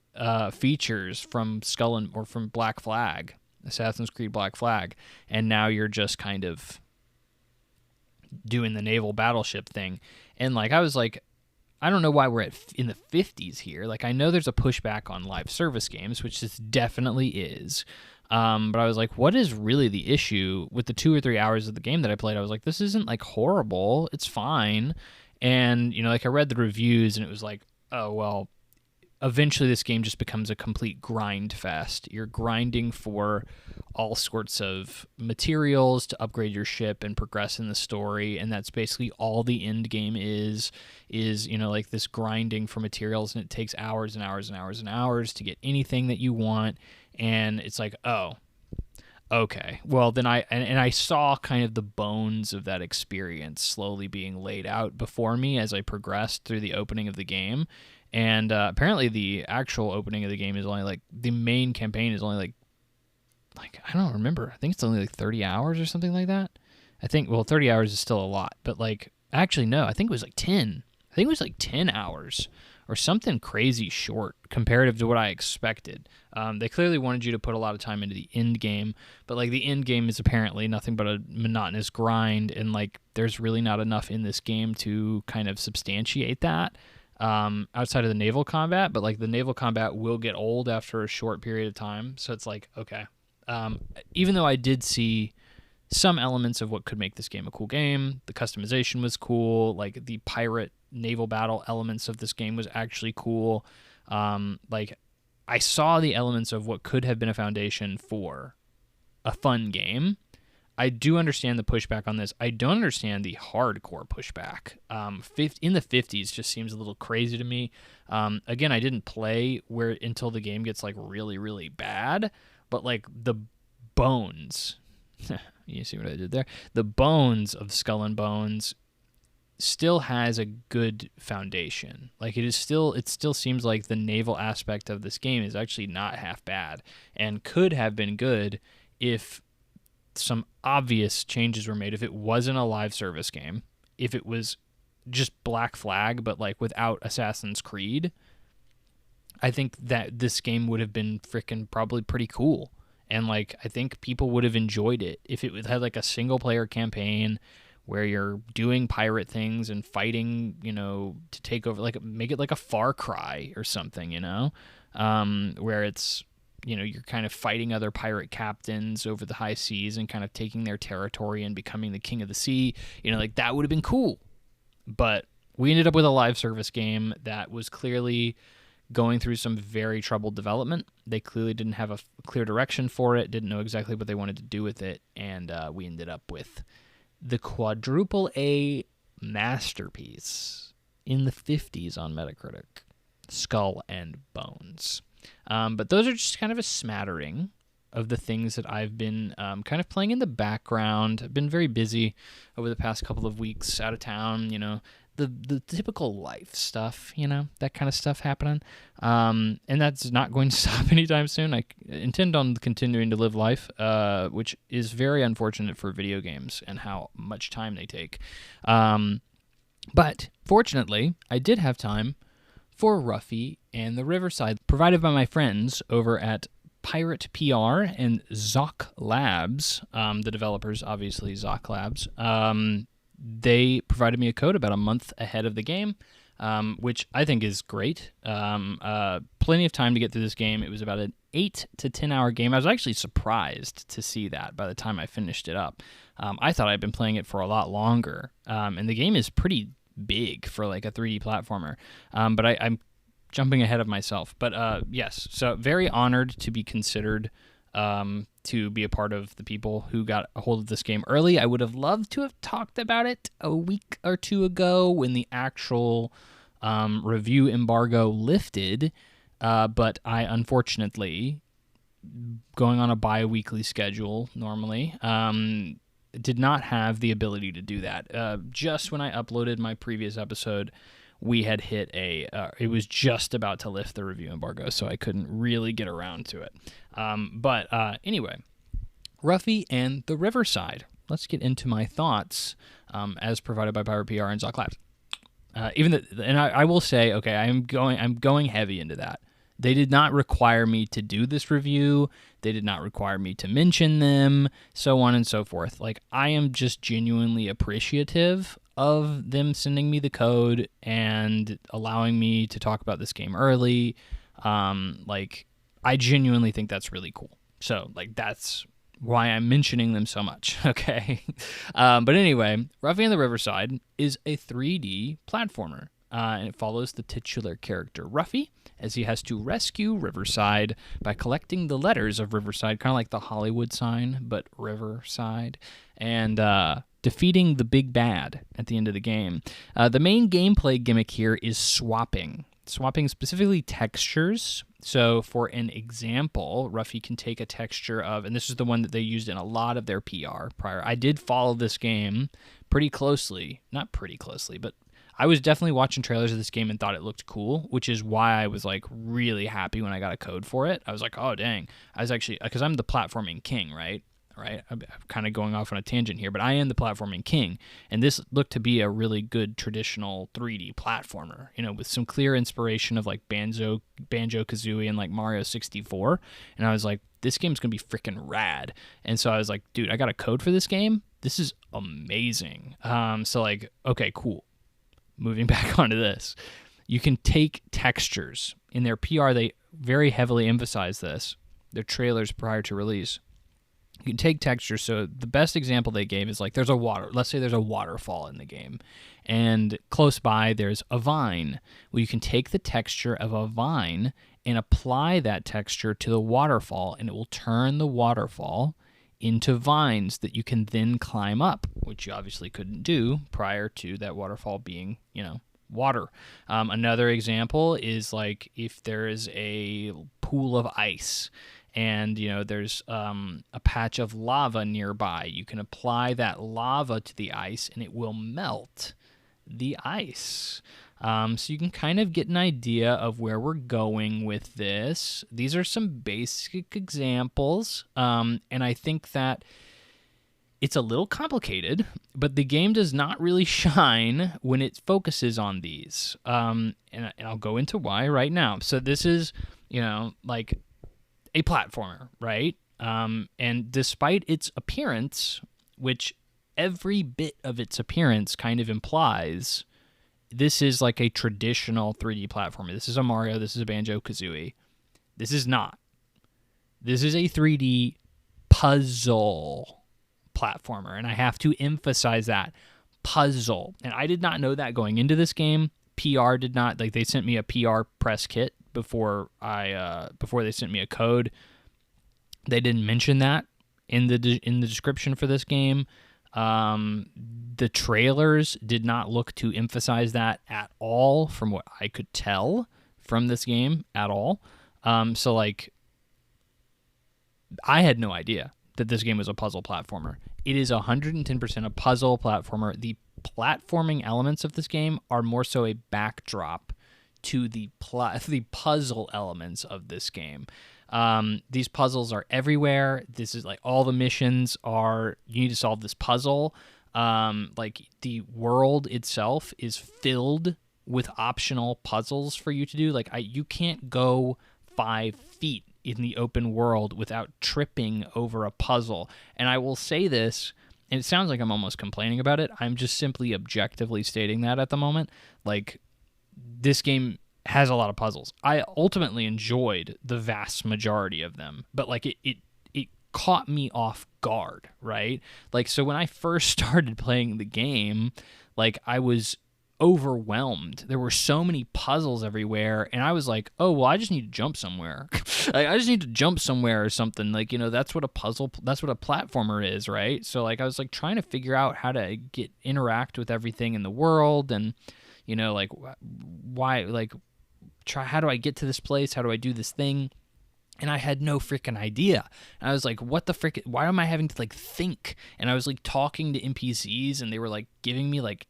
features from from Black Flag, Assassin's Creed Black Flag, and now you're just kind of doing the naval battleship thing. And like I was like, I don't know why we're in the 50s here. Like I know there's a pushback on live service games, which this definitely is. But I was like, what is really the issue with the 2 or 3 hours of the game that I played? I was like, this isn't like horrible. It's fine. And, you know, like I read the reviews and it was like, oh, well, eventually this game just becomes a complete grind fest. You're grinding for all sorts of materials to upgrade your ship and progress in the story. And that's basically all the end game is, you know, like this grinding for materials. And it takes hours and hours and hours and hours to get anything that you want. And it's like, oh, okay. Well, then I saw kind of the bones of that experience slowly being laid out before me as I progressed through the opening of the game. And apparently the actual opening of the game is only like, the main campaign is only like I don't remember. I think it's only like 30 hours or something like that. I think, well, 30 hours is still a lot. But like, actually, no, I think it was like 10. I think it was like 10 hours. Or something crazy short comparative to what I expected. They clearly wanted you to put a lot of time into the end game, but like the end game is apparently nothing but a monotonous grind, and like there's really not enough in this game to kind of substantiate that outside of the naval combat. But like the naval combat will get old after a short period of time, so it's like, okay. Even though I did see some elements of what could make this game a cool game, the customization was cool, like the pirate naval battle elements of this game was actually cool. Like I saw the elements of what could have been a foundation for a fun game. I do understand the pushback on this. I don't understand the hardcore pushback. In the 50s just seems a little crazy to me. Again, I didn't play until the game gets like really, really bad, but like the bones, you see what I did there? The bones of Skull and Bones still has a good foundation. Like it still seems like the naval aspect of this game is actually not half bad and could have been good if some obvious changes were made. If it wasn't a live service game, if it was just Black Flag but like without Assassin's Creed, I think that this game would have been freaking probably pretty cool. And like I think people would have enjoyed it if it had like a single player campaign where you're doing pirate things and fighting, to take over, like make it like a Far Cry or something, where it's, you're kind of fighting other pirate captains over the high seas and kind of taking their territory and becoming the king of the sea. Like that would have been cool. But we ended up with a live service game that was clearly going through some very troubled development. They clearly didn't have a clear direction for it, didn't know exactly what they wanted to do with it, and we ended up with the AAA masterpiece in the 50s on Metacritic, Skull and Bones. But those are just kind of a smattering of the things that I've been kind of playing in the background. I've been very busy over the past couple of weeks, out of town, the typical life stuff, that kind of stuff happening. And that's not going to stop anytime soon. I intend on continuing to live life, which is very unfortunate for video games and how much time they take. But fortunately, I did have time for Ruffy and the Riverside, provided by my friends over at Pirate PR and Zoch Labs, the developers, obviously, Zoch Labs. They provided me a code about a month ahead of the game, which I think is great. Plenty of time to get through this game. It was about an 8 to 10 hour game. I was actually surprised to see that by the time I finished it up. I thought I'd been playing it for a lot longer, and the game is pretty big for like a 3D platformer, but I'm jumping ahead of myself. But yes, so very honored to be considered to be a part of the people who got a hold of this game early. I would have loved to have talked about it a week or two ago when the actual review embargo lifted, but I unfortunately, going on a bi-weekly schedule normally, did not have the ability to do that. Just when I uploaded my previous episode, we had hit it was just about to lift the review embargo, so I couldn't really get around to it. But anyway, Ruffy and the Riverside. Let's get into my thoughts as provided by Pirate PR and Zoch Labs. I will say, okay, I'm going heavy into that. They did not require me to do this review. They did not require me to mention them, so on and so forth. Like, I am just genuinely appreciative of them sending me the code and allowing me to talk about this game early. I genuinely think that's really cool. So, that's why I'm mentioning them so much, okay? But anyway, Ruffy and the Riverside is a 3D platformer, and it follows the titular character Ruffy as he has to rescue Riverside by collecting the letters of Riverside, kind of like the Hollywood sign, but Riverside, and defeating the big bad at the end of the game. The main gameplay gimmick here is swapping specifically textures. So for an example, Ruffy can take a texture of, and this is the one that they used in a lot of their PR prior. I did follow this game pretty closely, not pretty closely, but I was definitely watching trailers of this game and thought it looked cool, which is why I was really happy when I got a code for it. I was like, oh dang. I was actually, because I'm the platforming king, right? I'm kind of going off on a tangent here, but I am the platforming king, and this looked to be a really good traditional 3D platformer, with some clear inspiration of Banjo-Kazooie and Mario 64, and I was like, this game's gonna be freaking rad, and so I was like, dude, I got a code for this game. This is amazing. Okay, cool. Moving back onto this, you can take textures. In their PR, they very heavily emphasize this. Their trailers prior to release. You can take textures. So the best example they gave is there's a water. Let's say there's a waterfall in the game, and close by there's a vine. Well, you can take the texture of a vine and apply that texture to the waterfall, and it will turn the waterfall into vines that you can then climb up, which you obviously couldn't do prior to that waterfall being, water. Another example is if there is a pool of ice and, there's a patch of lava nearby, you can apply that lava to the ice and it will melt the ice. So you can kind of get an idea of where we're going with this. These are some basic examples, and I think that it's a little complicated, but the game does not really shine when it focuses on these. And I'll go into why right now. So this is, like a platformer, right? And despite its appearance, which every bit of its appearance kind of implies, this is like a traditional 3D platformer. This is a Mario. This is a Banjo-Kazooie. This is not. This is a 3D puzzle platformer, and I have to emphasize that. Puzzle. And I did not know that going into this game. PR did not. Like, they sent me a PR press kit before they sent me a code. They didn't mention that in the description for this game. The trailers did not look to emphasize that at all, from what I could tell from this game at all. So like, I had no idea that this game was a puzzle platformer. It is 110% a puzzle platformer. The platforming elements of this game are more so a backdrop to the puzzle elements of this game. These puzzles are everywhere. This is like all the missions are, you need to solve this puzzle. Like the world itself is filled with optional puzzles for you to do. Like you can't go 5 feet in the open world without tripping over a puzzle. And I will say this, and it sounds like I'm almost complaining about it. I'm just simply objectively stating that at the moment. Like, this game has a lot of puzzles. I ultimately enjoyed the vast majority of them, but like it caught me off guard, right? Like, so when I first started playing the game, like, I was overwhelmed. There were so many puzzles everywhere, and I was like, oh, well, I just need to jump somewhere. Like, I just need to jump somewhere or something. Like, that's what a platformer is, right? So like, I was like trying to figure out how to interact with everything in the world, and like, why, like, how do I get to this place? How do I do this thing? And I had no freaking idea. And I was like, what the frick? Why am I having to like think? And I was like talking to NPCs, and they were like giving me like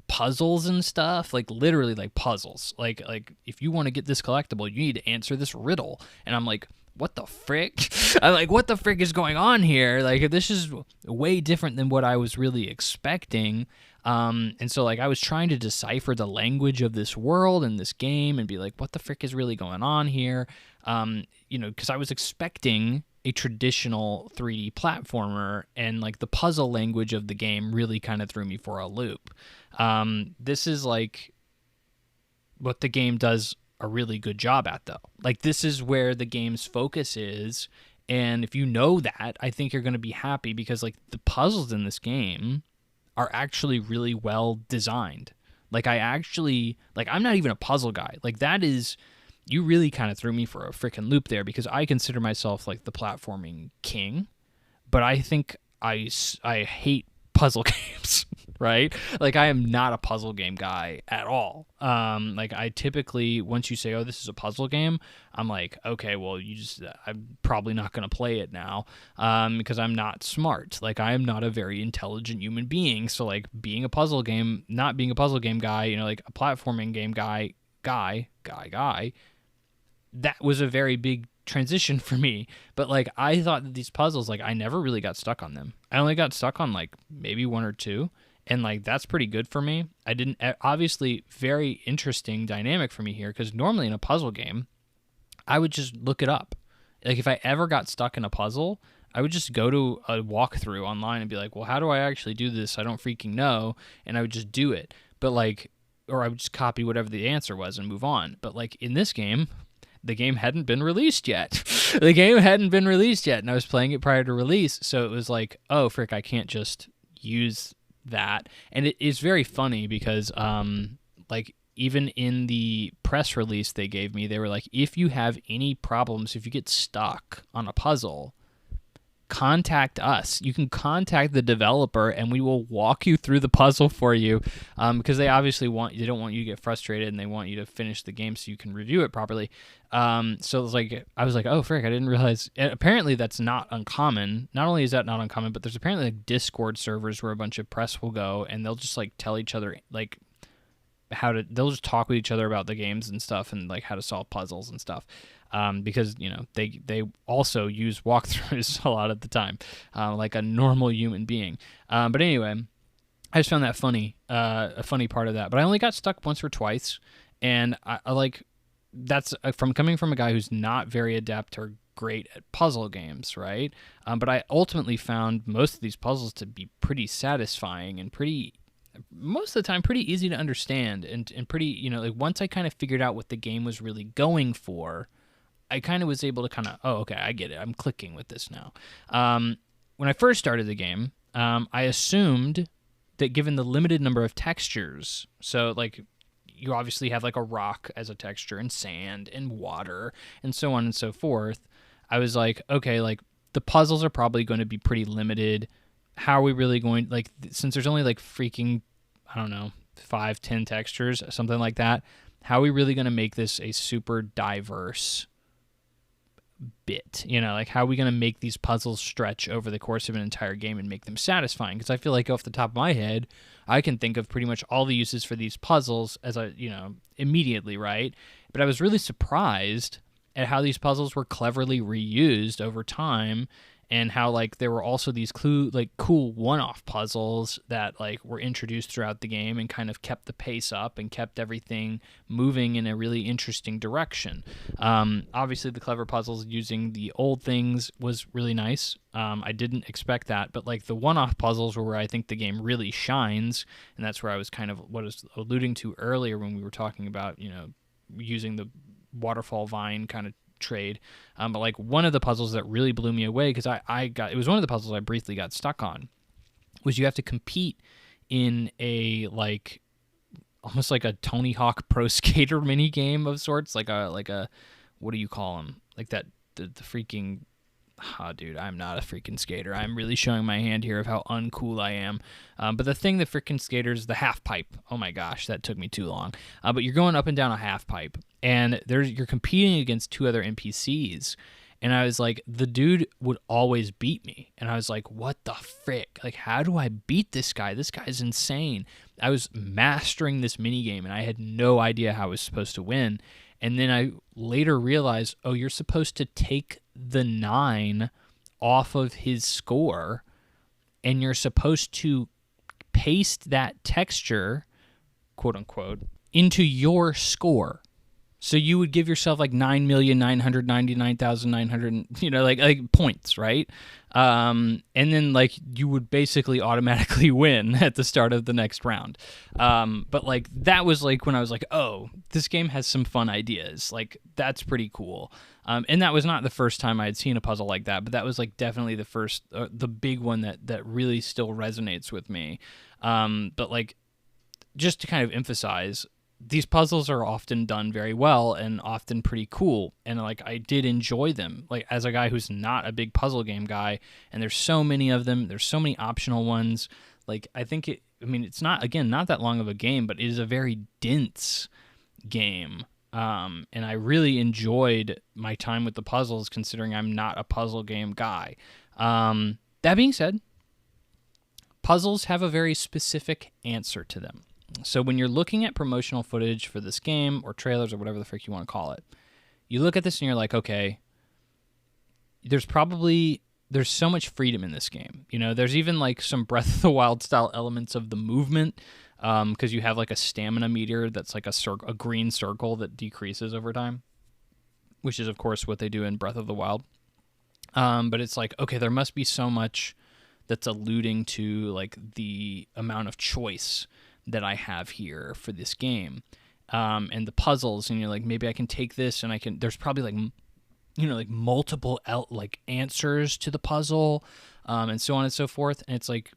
puzzles and stuff, like literally like puzzles. Like if you want to get this collectible, you need to answer this riddle. And I'm like, what the frick? I'm like, what the frick is going on here? Like, this is way different than what I was really expecting. And so like, I was trying to decipher the language of this world and this game and be like, what the frick is really going on here? Because I was expecting a traditional 3D platformer, and like the puzzle language of the game really kind of threw me for a loop. This is like what the game does a really good job at, though. Like, this is where the game's focus is, and if you know that, I think you're going to be happy, because like the puzzles in this game are actually really well designed. Like, I'm not even a puzzle guy. Like, that is, you really kind of threw me for a freaking loop there, because I consider myself like the platforming king, but I think I hate puzzle games, right? Like, I am not a puzzle game guy at all. Like, I typically, once you say, oh, this is a puzzle game, I'm like, okay, well, I'm probably not going to play it now, because I'm not smart. Like, I am not a very intelligent human being. So like, not being a puzzle game guy, like a platforming game guy, that was a very big transition for me. But like, I thought that these puzzles, like, I never really got stuck on them. I only got stuck on like maybe 1 or 2, and like, that's pretty good for me. I didn't, obviously very interesting dynamic for me here, because normally in a puzzle game, I would just look it up. Like, if I ever got stuck in a puzzle, I would just go to a walkthrough online and be like, well, how do I actually do this? I don't freaking know. And I would just do it. But like, or I would just copy whatever the answer was and move on. But like, in this game, the game hadn't been released yet. And I was playing it prior to release, so it was like, oh, frick, I can't just use that. And it is very funny, because like, even in the press release they gave me, they were like, if you have any problems, if you get stuck on a puzzle, contact us. You can contact the developer, and we will walk you through the puzzle for you, because they obviously they don't want you to get frustrated, and they want you to finish the game so you can review it properly. So it was like, I was like, oh frick, I didn't realize. And apparently that's not uncommon. Not only is that not uncommon, but there's apparently like Discord servers where a bunch of press will go, and they'll just like tell each other like they'll just talk with each other about the games and stuff, and like how to solve puzzles and stuff. Because they also use walkthroughs a lot of the time, like a normal human being. But anyway, I just found that funny, a funny part of that. But I only got stuck once or twice, and I like that's from coming from a guy who's not very adept or great at puzzle games, right? But I ultimately found most of these puzzles to be pretty satisfying and most of the time pretty easy to understand, and pretty, like once I kind of figured out what the game was really going for, I kind of was able to kind of, oh, okay, I get it. I'm clicking with this now. When I first started the game, I assumed that given the limited number of textures, so like you obviously have like a rock as a texture and sand and water and so on and so forth, I was like, okay, like the puzzles are probably going to be pretty limited. How are we really going, like, since there's only like freaking, I don't know, 5-10 textures, something like that, how are we really going to make this a super diverse bit? Like how are we going to make these puzzles stretch over the course of an entire game and make them satisfying? Because I feel like off the top of my head, I can think of pretty much all the uses for these puzzles as immediately, right? But I was really surprised at how these puzzles were cleverly reused over time, and how like there were also these cool one-off puzzles that like were introduced throughout the game and kind of kept the pace up and kept everything moving in a really interesting direction. Obviously the clever puzzles using the old things was really nice. I didn't expect that, but like the one-off puzzles were where I think the game really shines, and that's where I was kind of what I was alluding to earlier when we were talking about, using the waterfall vine kind of trade. But like one of the puzzles that really blew me away, because it was one of the puzzles I briefly got stuck on, was you have to compete in a like almost like a Tony Hawk Pro Skater mini game of sorts, like a what do you call them, like that the freaking dude, I'm not a freaking skater. I'm really showing my hand here of how uncool I am. But the thing that freaking skaters, the half pipe. Oh my gosh, that took me too long. But you're going up and down a half pipe, and you're competing against two other NPCs. And I was like, the dude would always beat me. And I was like, what the frick? Like, how do I beat this guy? This guy's insane. I was mastering this mini game, and I had no idea how I was supposed to win. And then I later realized, oh, you're supposed to take the 9 off of his score, and you're supposed to paste that texture, quote unquote, into your score. So you would give yourself like 9,999,900, like points, right? And then like you would basically automatically win at the start of the next round. But like that was like when I was like, oh, this game has some fun ideas. Like that's pretty cool. And that was not the first time I had seen a puzzle like that, but that was like definitely the first, the big one that really still resonates with me. But like just to kind of emphasize, these puzzles are often done very well and often pretty cool, and like I did enjoy them, like as a guy who's not a big puzzle game guy, and there's so many of them, there's so many optional ones. Like I think it's not that long of a game, but it is a very dense game, and I really enjoyed my time with the puzzles, considering I'm not a puzzle game guy. That being said, puzzles have a very specific answer to them. So when you're looking at promotional footage for this game, or trailers, or whatever the frick you want to call it, you look at this and you're like, okay, there's so much freedom in this game. There's even like some Breath of the Wild style elements of the movement, because you have like a stamina meter that's like a green circle that decreases over time, which is of course what they do in Breath of the Wild. But it's like, okay, there must be so much that's alluding to like the amount of choice that I have here for this game, and the puzzles, and you're like, maybe I can take this and there's probably like, like multiple answers to the puzzle, and so on and so forth. And it's like,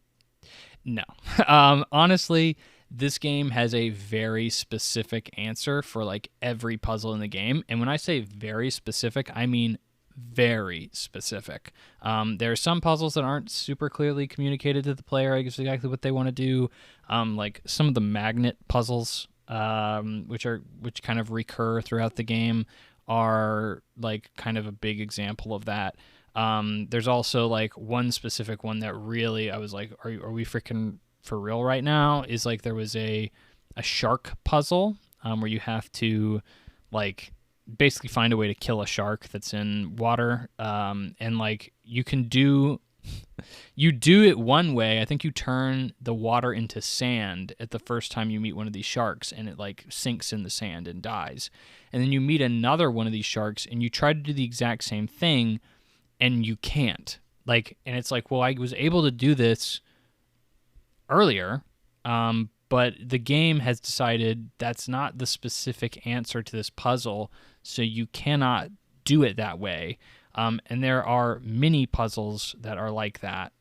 no, honestly, this game has a very specific answer for like every puzzle in the game. And when I say very specific, I mean very specific. There are some puzzles that aren't super clearly communicated to the player, I guess, exactly what they want to do. Like some of the magnet puzzles, which kind of recur throughout the game, are like kind of a big example of that. There's also like one specific one that really I was like, are we freaking for real right now? Is like there was a shark puzzle where you have to like basically find a way to kill a shark that's in water, and like you do it one way. I think you turn the water into sand at the first time you meet one of these sharks, and it like sinks in the sand and dies. And then you meet another one of these sharks and you try to do the exact same thing and you can't. Like, and it's like, well, I was able to do this earlier, but the game has decided that's not the specific answer to this puzzle, so you cannot do it that way. And there are mini puzzles that are like that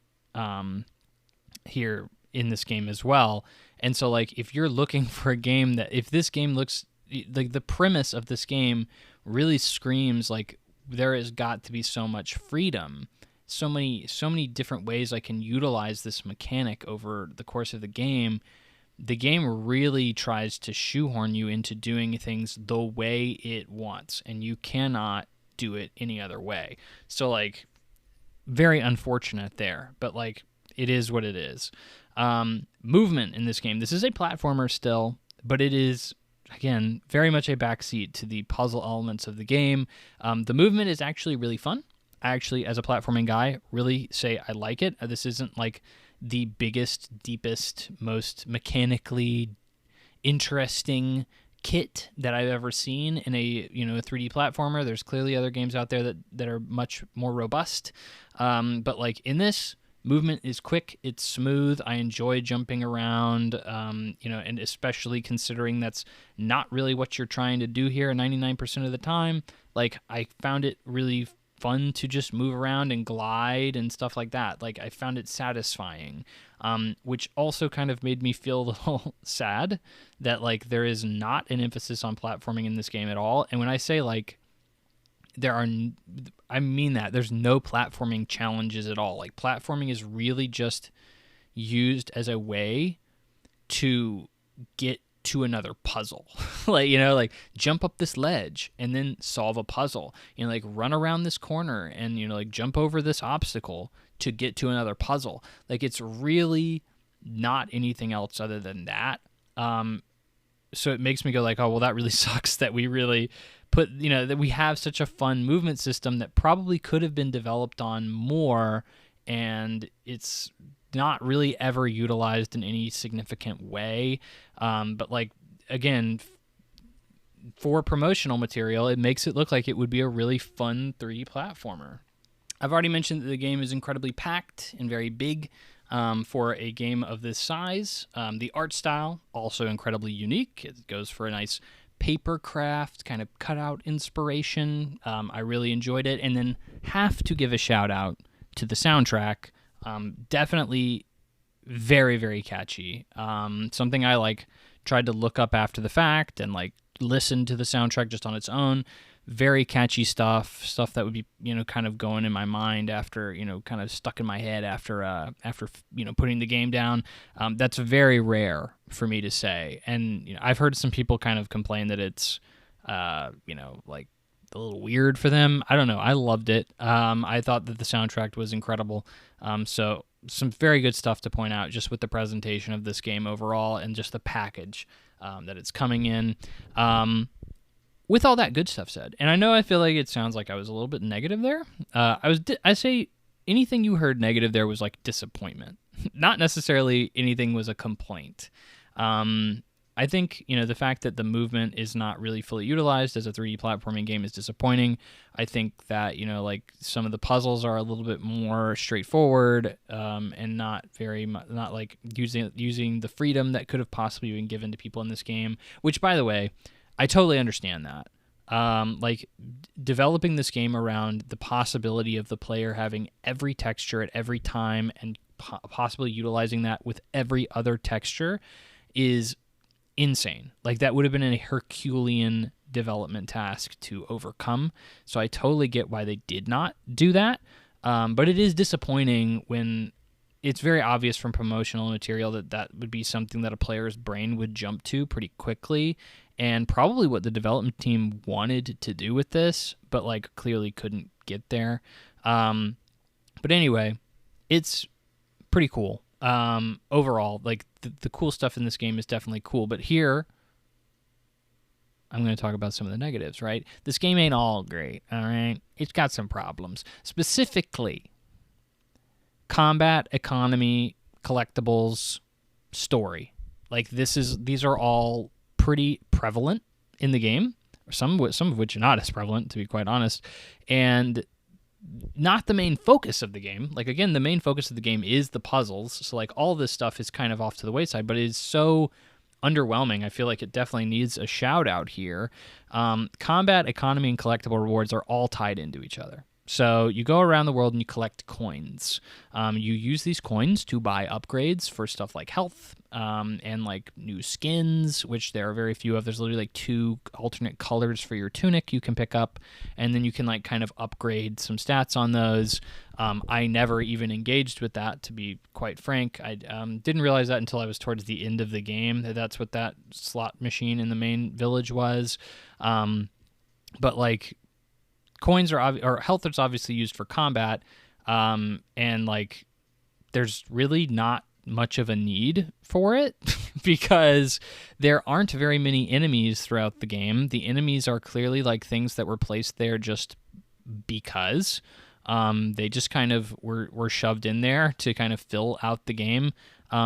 here in this game as well. And so, like, if you're looking for a game that, if this game looks, like, the premise of this game really screams, like, there has got to be so much freedom, so many different ways I can utilize this mechanic over the course of the game. The game really tries to shoehorn you into doing things the way it wants, and you cannot do it any other way. So, like, very unfortunate there, but, like, it is what it is. Movement in this game. This is a platformer still, but it is, again, very much a backseat to the puzzle elements of the game. The movement is actually really fun. I actually, as a platforming guy, really say I like it. This isn't, like, the biggest, deepest, most mechanically interesting kit that I've ever seen in a 3D platformer. There's clearly other games out there that are much more robust. But like in this, movement is quick, it's smooth. I enjoy jumping around, and especially considering that's not really what you're trying to do here 99% of the time. Like, I found it really fun to just move around and glide and stuff like that. Like, I found it satisfying, which also kind of made me feel a little sad that, like, there is not an emphasis on platforming in this game at all. And when I say, like, I mean that. There's no platforming challenges at all. Like, platforming is really just used as a way to get to another puzzle. like jump up this ledge and then solve a puzzle. Like run around this corner and like jump over this obstacle to get to another puzzle. Like, it's really not anything else other than that. So it makes me go like, oh, well, that really sucks that we really put, that we have such a fun movement system that probably could have been developed on more, and it's not really ever utilized in any significant way. But, like, again, for promotional material, it makes it look like it would be a really fun 3D platformer. I've already mentioned that the game is incredibly packed and very big for a game of this size. The art style, also incredibly unique. It goes for a nice paper craft, kind of cutout inspiration. I really enjoyed it. And then have to give a shout out to the soundtrack. Definitely very, very catchy. Something I, like, tried to look up after the fact and, like, listen to the soundtrack just on its own. Very catchy stuff that would be, kind of going in my mind after, kind of stuck in my head after putting the game down. That's very rare for me to say. And, I've heard some people kind of complain that it's, like, a little weird for them. I don't know. I loved it. I thought that the soundtrack was incredible. So some very good stuff to point out just with the presentation of this game overall and just the package that it's coming in. With all that good stuff said, and I feel like it sounds like I was a little bit negative there. I say anything you heard negative there was like disappointment. Not necessarily anything was a complaint. I think, the fact that the movement is not really fully utilized as a 3D platforming game is disappointing. I think that, like, some of the puzzles are a little bit more straightforward, and not like using the freedom that could have possibly been given to people in this game, which, by the way, I totally understand that. Like, developing this game around the possibility of the player having every texture at every time and possibly utilizing that with every other texture is insane. Like, that would have been a Herculean development task to overcome. So I totally get why they did not do that. But it is disappointing when it's very obvious from promotional material that would be something that a player's brain would jump to pretty quickly, and probably what the development team wanted to do with this, but like clearly couldn't get there. But anyway, it's pretty cool. Overall, like the cool stuff in this game is definitely cool, but here I'm going to talk about some of the negatives, right? This game ain't all great, all right? It's got some problems. Specifically, combat, economy, collectibles, story. Like these are all pretty prevalent in the game, some of which are not as prevalent, to be quite honest, and not the main focus of the game. Like, again, the main focus of the game is the puzzles, so like all this stuff is kind of off to the wayside, but it is so underwhelming. I feel like it definitely needs a shout out here. Combat, economy, and collectible rewards are all tied into each other. So you go around the world and you collect coins. You use these coins to buy upgrades for stuff like health and like new skins, which there are very few of. There's literally like 2 alternate colors for your tunic you can pick up, and then you can like kind of upgrade some stats on those. I never even engaged with that, to be quite frank. I didn't realize that until I was towards the end of the game, that's what that slot machine in the main village was. But like, coins or health is obviously used for combat, and like there's really not much of a need for it because there aren't very many enemies throughout the game. The enemies are clearly like things that were placed there just because they just kind of were shoved in there to kind of fill out the game.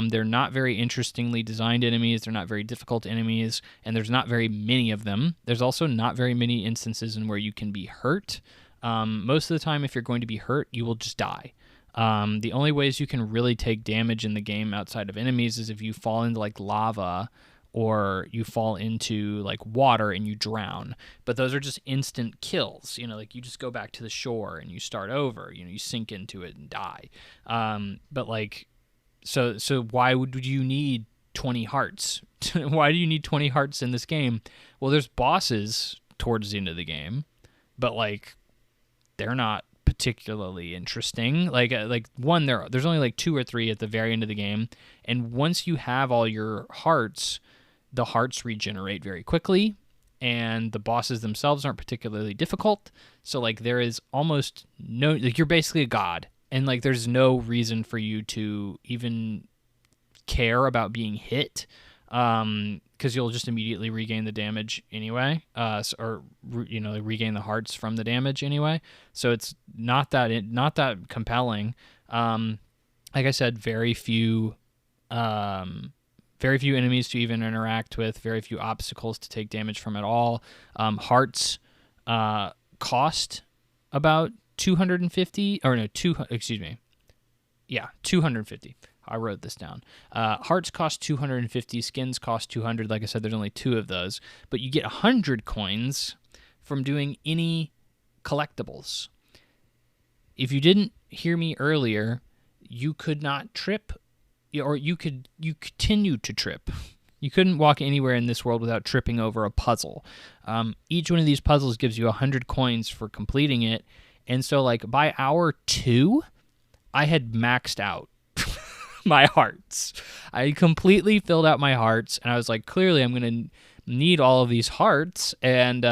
They're not very interestingly designed enemies. They're not very difficult enemies, and there's not very many of them. There's also not very many instances in where you can be hurt. Most of the time, if you're going to be hurt, you will just die. The only ways you can really take damage in the game outside of enemies is if you fall into like lava or you fall into like water and you drown. But those are just instant kills. You know, like you just go back to the shore and you start over. You know, you sink into it and die. But like, So why would you need 20 hearts? Why do you need 20 hearts in this game? Well, there's bosses towards the end of the game, but like they're not particularly interesting. Like one, there's only like 2 or 3 at the very end of the game, and once you have all your hearts, the hearts regenerate very quickly, and the bosses themselves aren't particularly difficult. So like there is almost no, like you're basically a god. And, like, there's no reason for you to even care about being hit because you'll just immediately regain the damage anyway, regain the hearts from the damage anyway. So it's not that compelling. Like I said, very few enemies to even interact with, very few obstacles to take damage from at all. Hearts cost about 250 or no, 250. I wrote this down. Hearts cost 250, skins cost 200. Like I said, there's only 2 of those, but you get 100 coins from doing any collectibles. If you didn't hear me earlier, you could not trip, or you continue to trip. You couldn't walk anywhere in this world without tripping over a puzzle. Each one of these puzzles gives you 100 coins for completing it. And so, like, by hour 2, I had maxed out my hearts. I completely filled out my hearts, and I was like, clearly I'm going to need all of these hearts, and,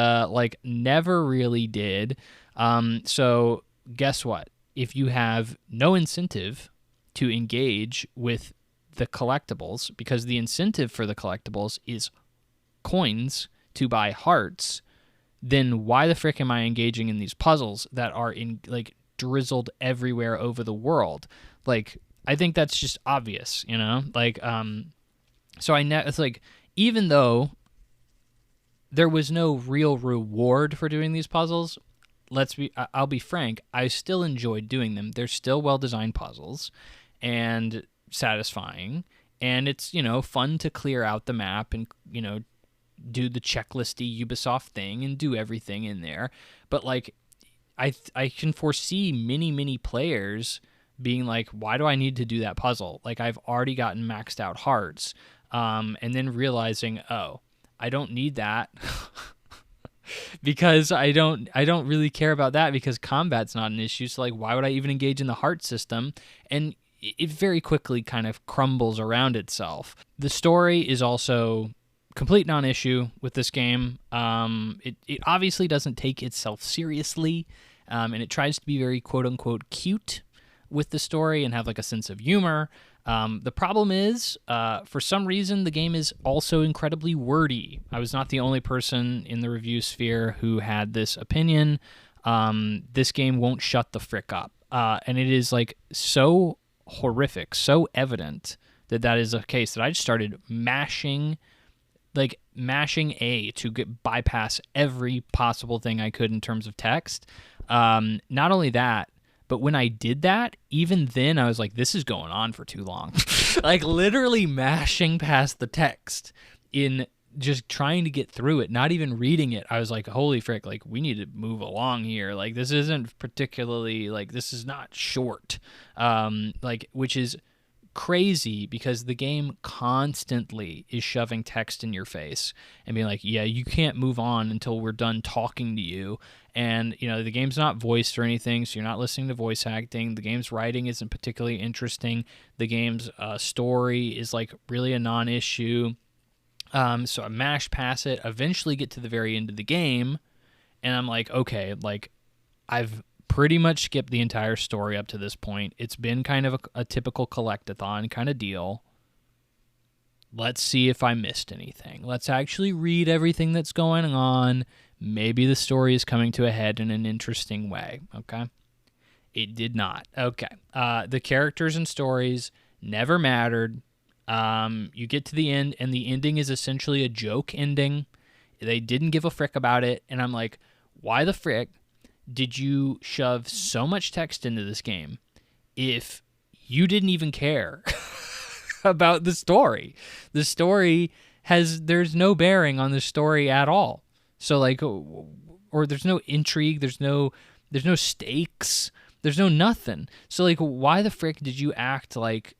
never really did. So, guess what? If you have no incentive to engage with the collectibles, because the incentive for the collectibles is coins to buy hearts, then why the frick am I engaging in these puzzles that are drizzled everywhere over the world? Like, I think that's just obvious, you know? Like, so it's like, even though there was no real reward for doing these puzzles, I'll be frank, I still enjoyed doing them. They're still well-designed puzzles and satisfying, and it's, fun to clear out the map and, do the checklisty Ubisoft thing and do everything in there. But like, I can foresee many players being like, why do I need to do that puzzle? Like, I've already gotten maxed out hearts, and then realizing, oh, I don't need that. because I don't really care about that because combat's not an issue. So like, why would I even engage in the heart system? And it very quickly kind of crumbles around itself. The story is also complete non-issue with this game. It obviously doesn't take itself seriously, and it tries to be very quote-unquote cute with the story and have like a sense of humor. The problem is, for some reason, the game is also incredibly wordy. I was not the only person in the review sphere who had this opinion. This game won't shut the frick up. And it is like so horrific, so evident that is the case that I just started mashing A to bypass every possible thing I could in terms of text. Not only that, but when I did that, even then I was like, this is going on for too long. Like literally mashing past the text in just trying to get through it, not even reading it. I was like, holy frick, like we need to move along here. Like this isn't particularly, like this is not short. Which is crazy because the game constantly is shoving text in your face and being like, yeah, you can't move on until we're done talking to you. And, you know, the game's not voiced or anything, so you're not listening to voice acting. The game's writing isn't particularly interesting. The game's story is, like, really a non-issue. So I mash past it, eventually get to the very end of the game, and I'm like, okay, like, I've pretty much skipped the entire story up to this point. It's been kind of a typical collect-a-thon kind of deal. Let's see if I missed anything. Let's actually read everything that's going on. Maybe the story is coming to a head in an interesting way, okay? It did not. Okay. The characters and stories never mattered. You get to the end, and the ending is essentially a joke ending. They didn't give a frick about it, and I'm like, why the frick did you shove so much text into this game if you didn't even care about the story? The story there's no bearing on the story at all. So like, or there's no intrigue, there's no stakes, there's no nothing. So like, why the frick did you act like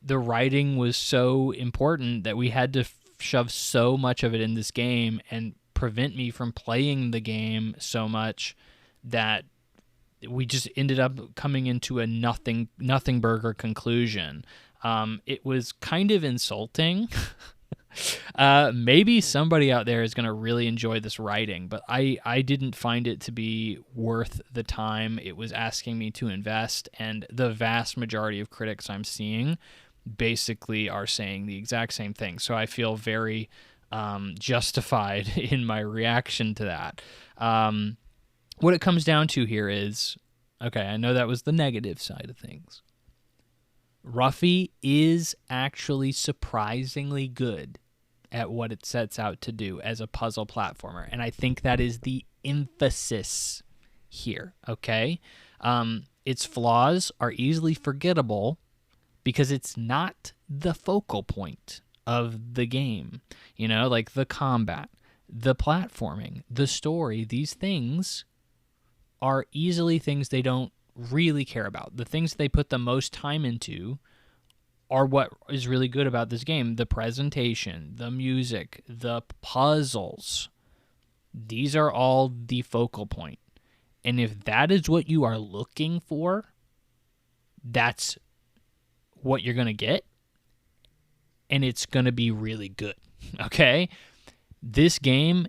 the writing was so important that we had to shove so much of it in this game and prevent me from playing the game so much that we just ended up coming into a nothing burger conclusion? It was kind of insulting. Maybe somebody out there is going to really enjoy this writing, but I didn't find it to be worth the time it was asking me to invest, and the vast majority of critics I'm seeing basically are saying the exact same thing. So I feel very justified in my reaction to that. What it comes down to here is, okay, I know that was the negative side of things. Ruffy is actually surprisingly good at what it sets out to do as a puzzle platformer, and I think that is the emphasis here, okay? Its flaws are easily forgettable because it's not the focal point of the game. You know, like the combat, the platforming, the story, these things are easily things they don't really care about. The things they put the most time into are what is really good about this game. The presentation, the music, the puzzles. These are all the focal point. And if that is what you are looking for, that's what you're going to get. And it's going to be really good. Okay? This game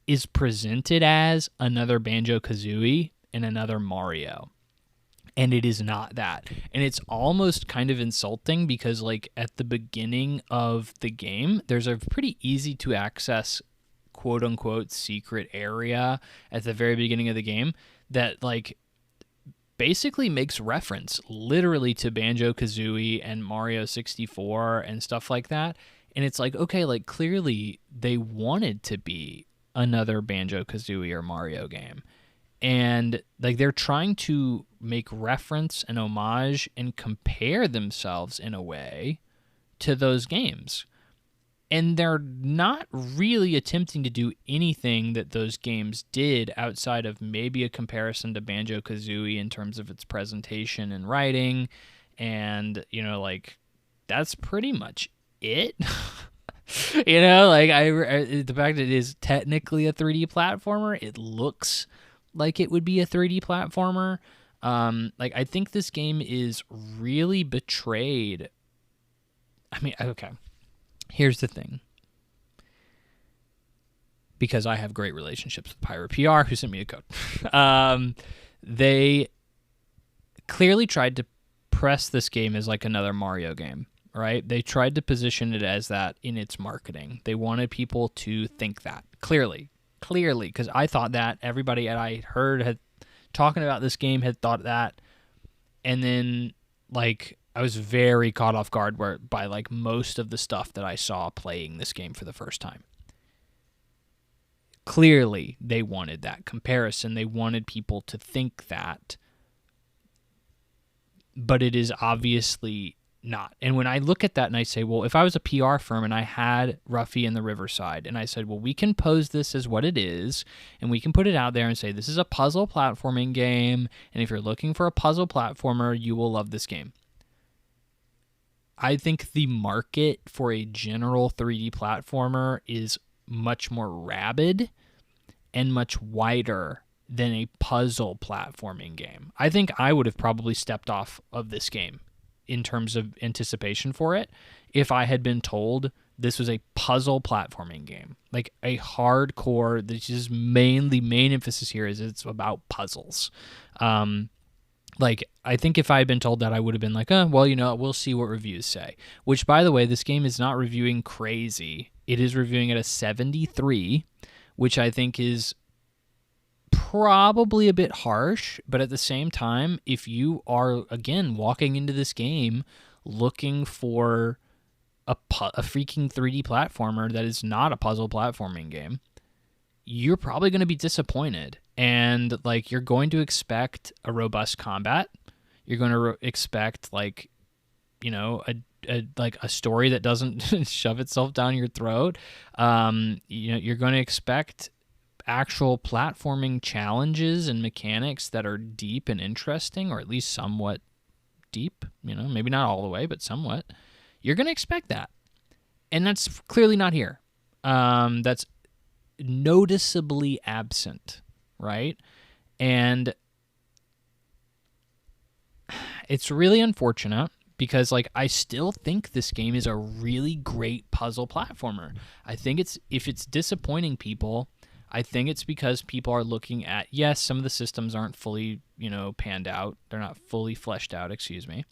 is presented as another Banjo-Kazooie and another Mario. And it is not that. And it's almost kind of insulting because, like, at the beginning of the game, there's a pretty easy to access quote-unquote secret area at the very beginning of the game that, like, basically makes reference literally to Banjo-Kazooie and Mario 64 and stuff like that. And it's like, okay, like, clearly they wanted to be another Banjo-Kazooie or Mario game. And, like, they're trying to make reference and homage and compare themselves in a way to those games. And they're not really attempting to do anything that those games did outside of maybe a comparison to Banjo-Kazooie in terms of its presentation and writing. And, you know, like, that's pretty much it. Like the fact that it is technically a 3D platformer, it looks like it would be a 3D platformer. Like I think this game is really betrayed. I mean, okay. Here's the thing. Because I have great relationships with Pyro PR, who sent me a code. They clearly tried to press this game as like another Mario game, right? They tried to position it as that in its marketing. They wanted people to think that clearly, because I thought that everybody that I heard had talking about this game had thought that, and then like I was very caught off guard by like most of the stuff that I saw playing this game for the first time. Clearly, they wanted that comparison. They wanted people to think that, but it is obviously not. And when I look at that and I say, well, if I was a PR firm and I had Ruffy and the Riverside and I said, well, we can pose this as what it is and we can put it out there and say this is a puzzle platforming game, and if you're looking for a puzzle platformer, you will love this game. I think the market for a general 3D platformer is much more rabid and much wider than a puzzle platforming game. I think I would have probably stepped off of this game in terms of anticipation for it if I had been told this was a puzzle platforming game. Like a hardcore, this is main emphasis here is it's about puzzles. Like, I think if I had been told that, I would have been like, well, we'll see what reviews say. Which, by the way, this game is not reviewing crazy. It is reviewing at a 73, which I think is probably a bit harsh. But at the same time, if you are, again, walking into this game looking for a freaking 3D platformer that is not a puzzle platforming game, you're probably going to be disappointed. And like you're going to expect a robust combat. You're going to expect like, a story that doesn't shove itself down your throat. You're going to expect actual platforming challenges and mechanics that are deep and interesting, or at least somewhat deep. Maybe not all the way, but somewhat. You're going to expect that, and that's clearly not here. That's noticeably absent. Right? And it's really unfortunate because like I still think this game is a really great puzzle platformer. I think if it's disappointing people, I think it's because people are looking at, yes, some of the systems aren't fully, panned out. They're not fully fleshed out, excuse me.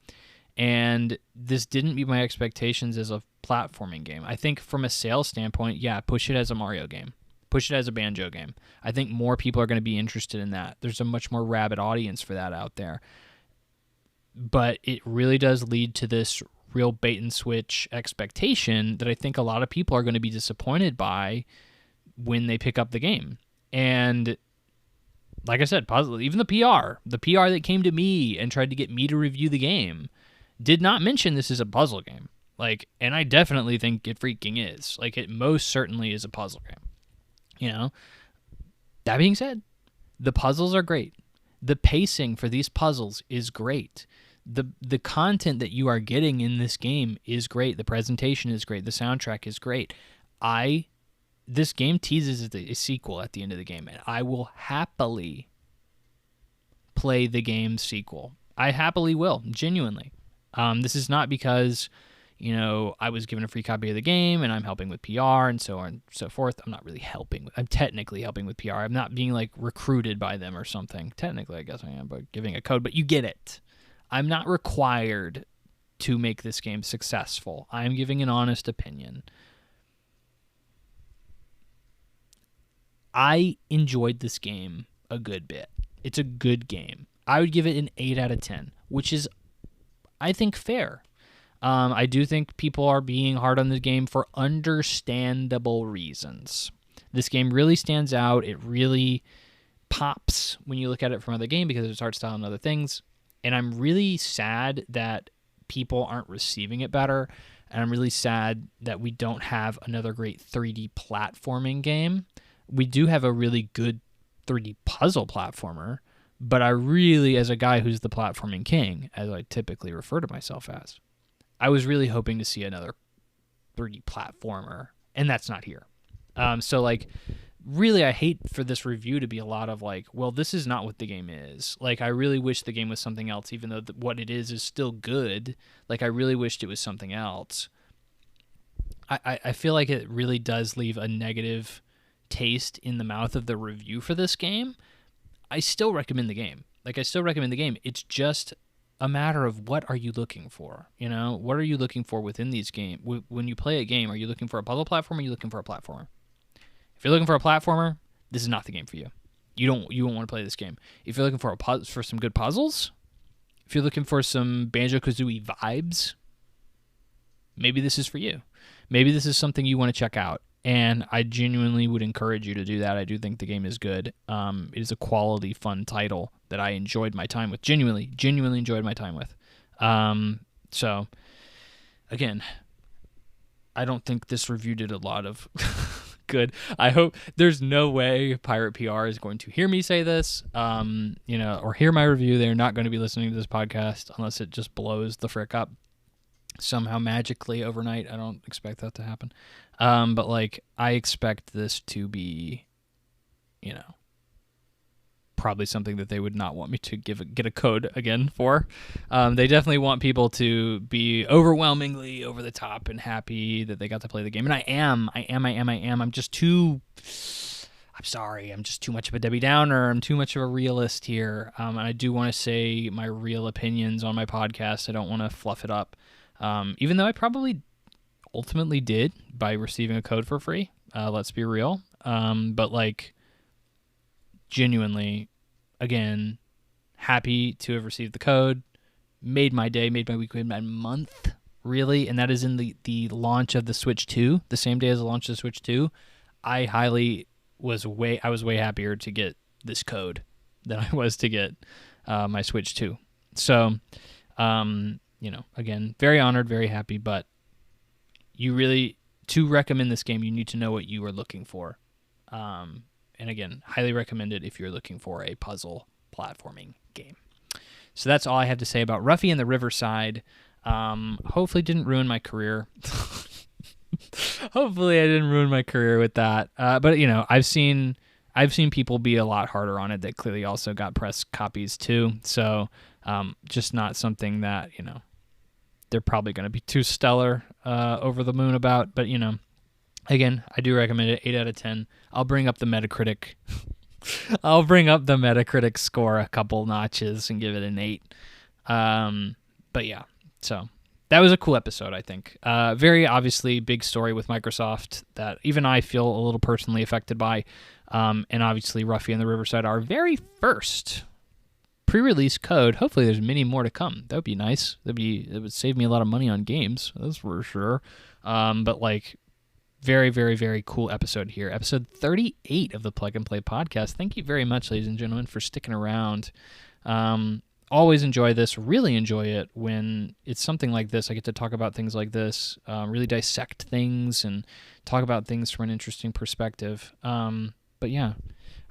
And this didn't meet my expectations as a platforming game. I think from a sales standpoint, yeah, push it as a Mario game. Push it as a Banjo game. I think more people are going to be interested in that. There's a much more rabid audience for that out there. But it really does lead to this real bait and switch expectation that I think a lot of people are going to be disappointed by when they pick up the game. And like I said, even the PR that came to me and tried to get me to review the game did not mention this is a puzzle game. Like, and I definitely think it freaking is. Like, it most certainly is a puzzle game. That being said, the puzzles are great. The pacing for these puzzles is great. The content that you are getting in this game is great. The presentation is great. The soundtrack is great. This game teases a sequel at the end of the game, and I will happily play the game's sequel. I happily will, genuinely. This is not because I was given a free copy of the game and I'm helping with PR and so on and so forth. I'm not really helping. I'm technically helping with PR. I'm not being like recruited by them or something. Technically, I guess I am, but giving a code. But you get it. I'm not required to make this game successful. I'm giving an honest opinion. I enjoyed this game a good bit. It's a good game. I would give it an 8 out of 10, which is, I think, fair. I do think people are being hard on the game for understandable reasons. This game really stands out. It really pops when you look at it from other game because of its art style and other things. And I'm really sad that people aren't receiving it better. And I'm really sad that we don't have another great 3D platforming game. We do have a really good 3D puzzle platformer, but I really, as a guy who's the platforming king, as I typically refer to myself as, I was really hoping to see another 3D platformer, and that's not here. So like, really, I hate for this review to be a lot of like, well, this is not what the game is. Like, I really wish the game was something else, even though what it is still good. Like, I really wished it was something else. I feel like it really does leave a negative taste in the mouth of the review for this game. I still recommend the game. Like, I still recommend the game. It's just a matter of what are you looking for? You know, what are you looking for within these games? When you play a game, are you looking for a puzzle platform or are you looking for a platformer? If you're looking for a platformer, this is not the game for you. You won't want to play this game. If you're looking for some good puzzles, if you're looking for some Banjo-Kazooie vibes, maybe this is for you. Maybe this is something you want to check out. And I genuinely would encourage you to do that. I do think the game is good. It is a quality, fun title that I enjoyed my time with. Genuinely enjoyed my time with. So, again, I don't think this review did a lot of good. I hope there's no way Pirate PR is going to hear me say this, or hear my review. They're not going to be listening to this podcast unless it just blows the frick up somehow magically overnight. I don't expect that to happen. But like, I expect this to be, probably something that they would not want me to get a code again for. They definitely want people to be overwhelmingly over the top and happy that they got to play the game. And I am. I'm just too much of a Debbie Downer. I'm too much of a realist here. And I do want to say my real opinions on my podcast. I don't want to fluff it up. Even though I probably ultimately did by receiving a code for free. Let's be real. But like, genuinely, again, happy to have received the code. Made my day, made my week, made my month, really. And that is in the launch of the Switch 2, the same day as the launch of the Switch 2. I was way happier to get this code than I was to get my Switch 2. So, again, very honored, very happy, but to recommend this game, you need to know what you are looking for. And again, highly recommend it if you're looking for a puzzle platforming game. So that's all I have to say about Ruffy and the Riverside. Hopefully didn't ruin my career. Hopefully I didn't ruin my career with that. But I've seen people be a lot harder on it that clearly also got press copies too. So just not something that, they're probably going to be too stellar over the moon about. But, again, I do recommend it. 8 out of 10. I'll bring up the Metacritic. Score a couple notches and give it an 8. But yeah, so that was a cool episode, I think. Very obviously big story with Microsoft that even I feel a little personally affected by. And obviously Ruffy and the Riverside are very first pre-release code. Hopefully there's many more to come. That would be nice. It would save me a lot of money on games. That's for sure. But like, very, very, very cool episode here. Episode 38 of the Plug and Play podcast. Thank you very much, ladies and gentlemen, for sticking around. Always enjoy this. Really enjoy it when it's something like this. I get to talk about things like this, really dissect things and talk about things from an interesting perspective. But yeah,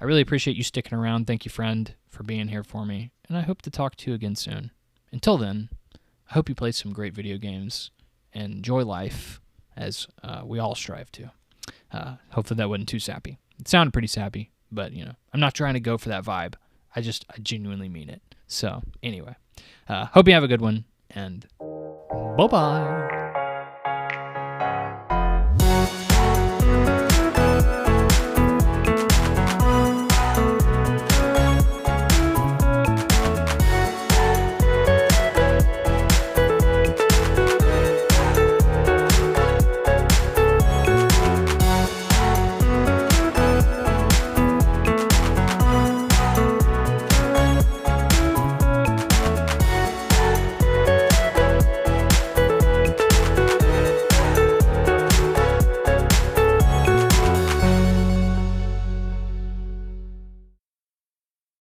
I really appreciate you sticking around. Thank you, friend, for being here for me. And I hope to talk to you again soon. Until then, I hope you play some great video games and enjoy life as we all strive to. Hopefully that wasn't too sappy. It sounded pretty sappy, but, I'm not trying to go for that vibe. I genuinely mean it. So, anyway, hope you have a good one, and bye-bye.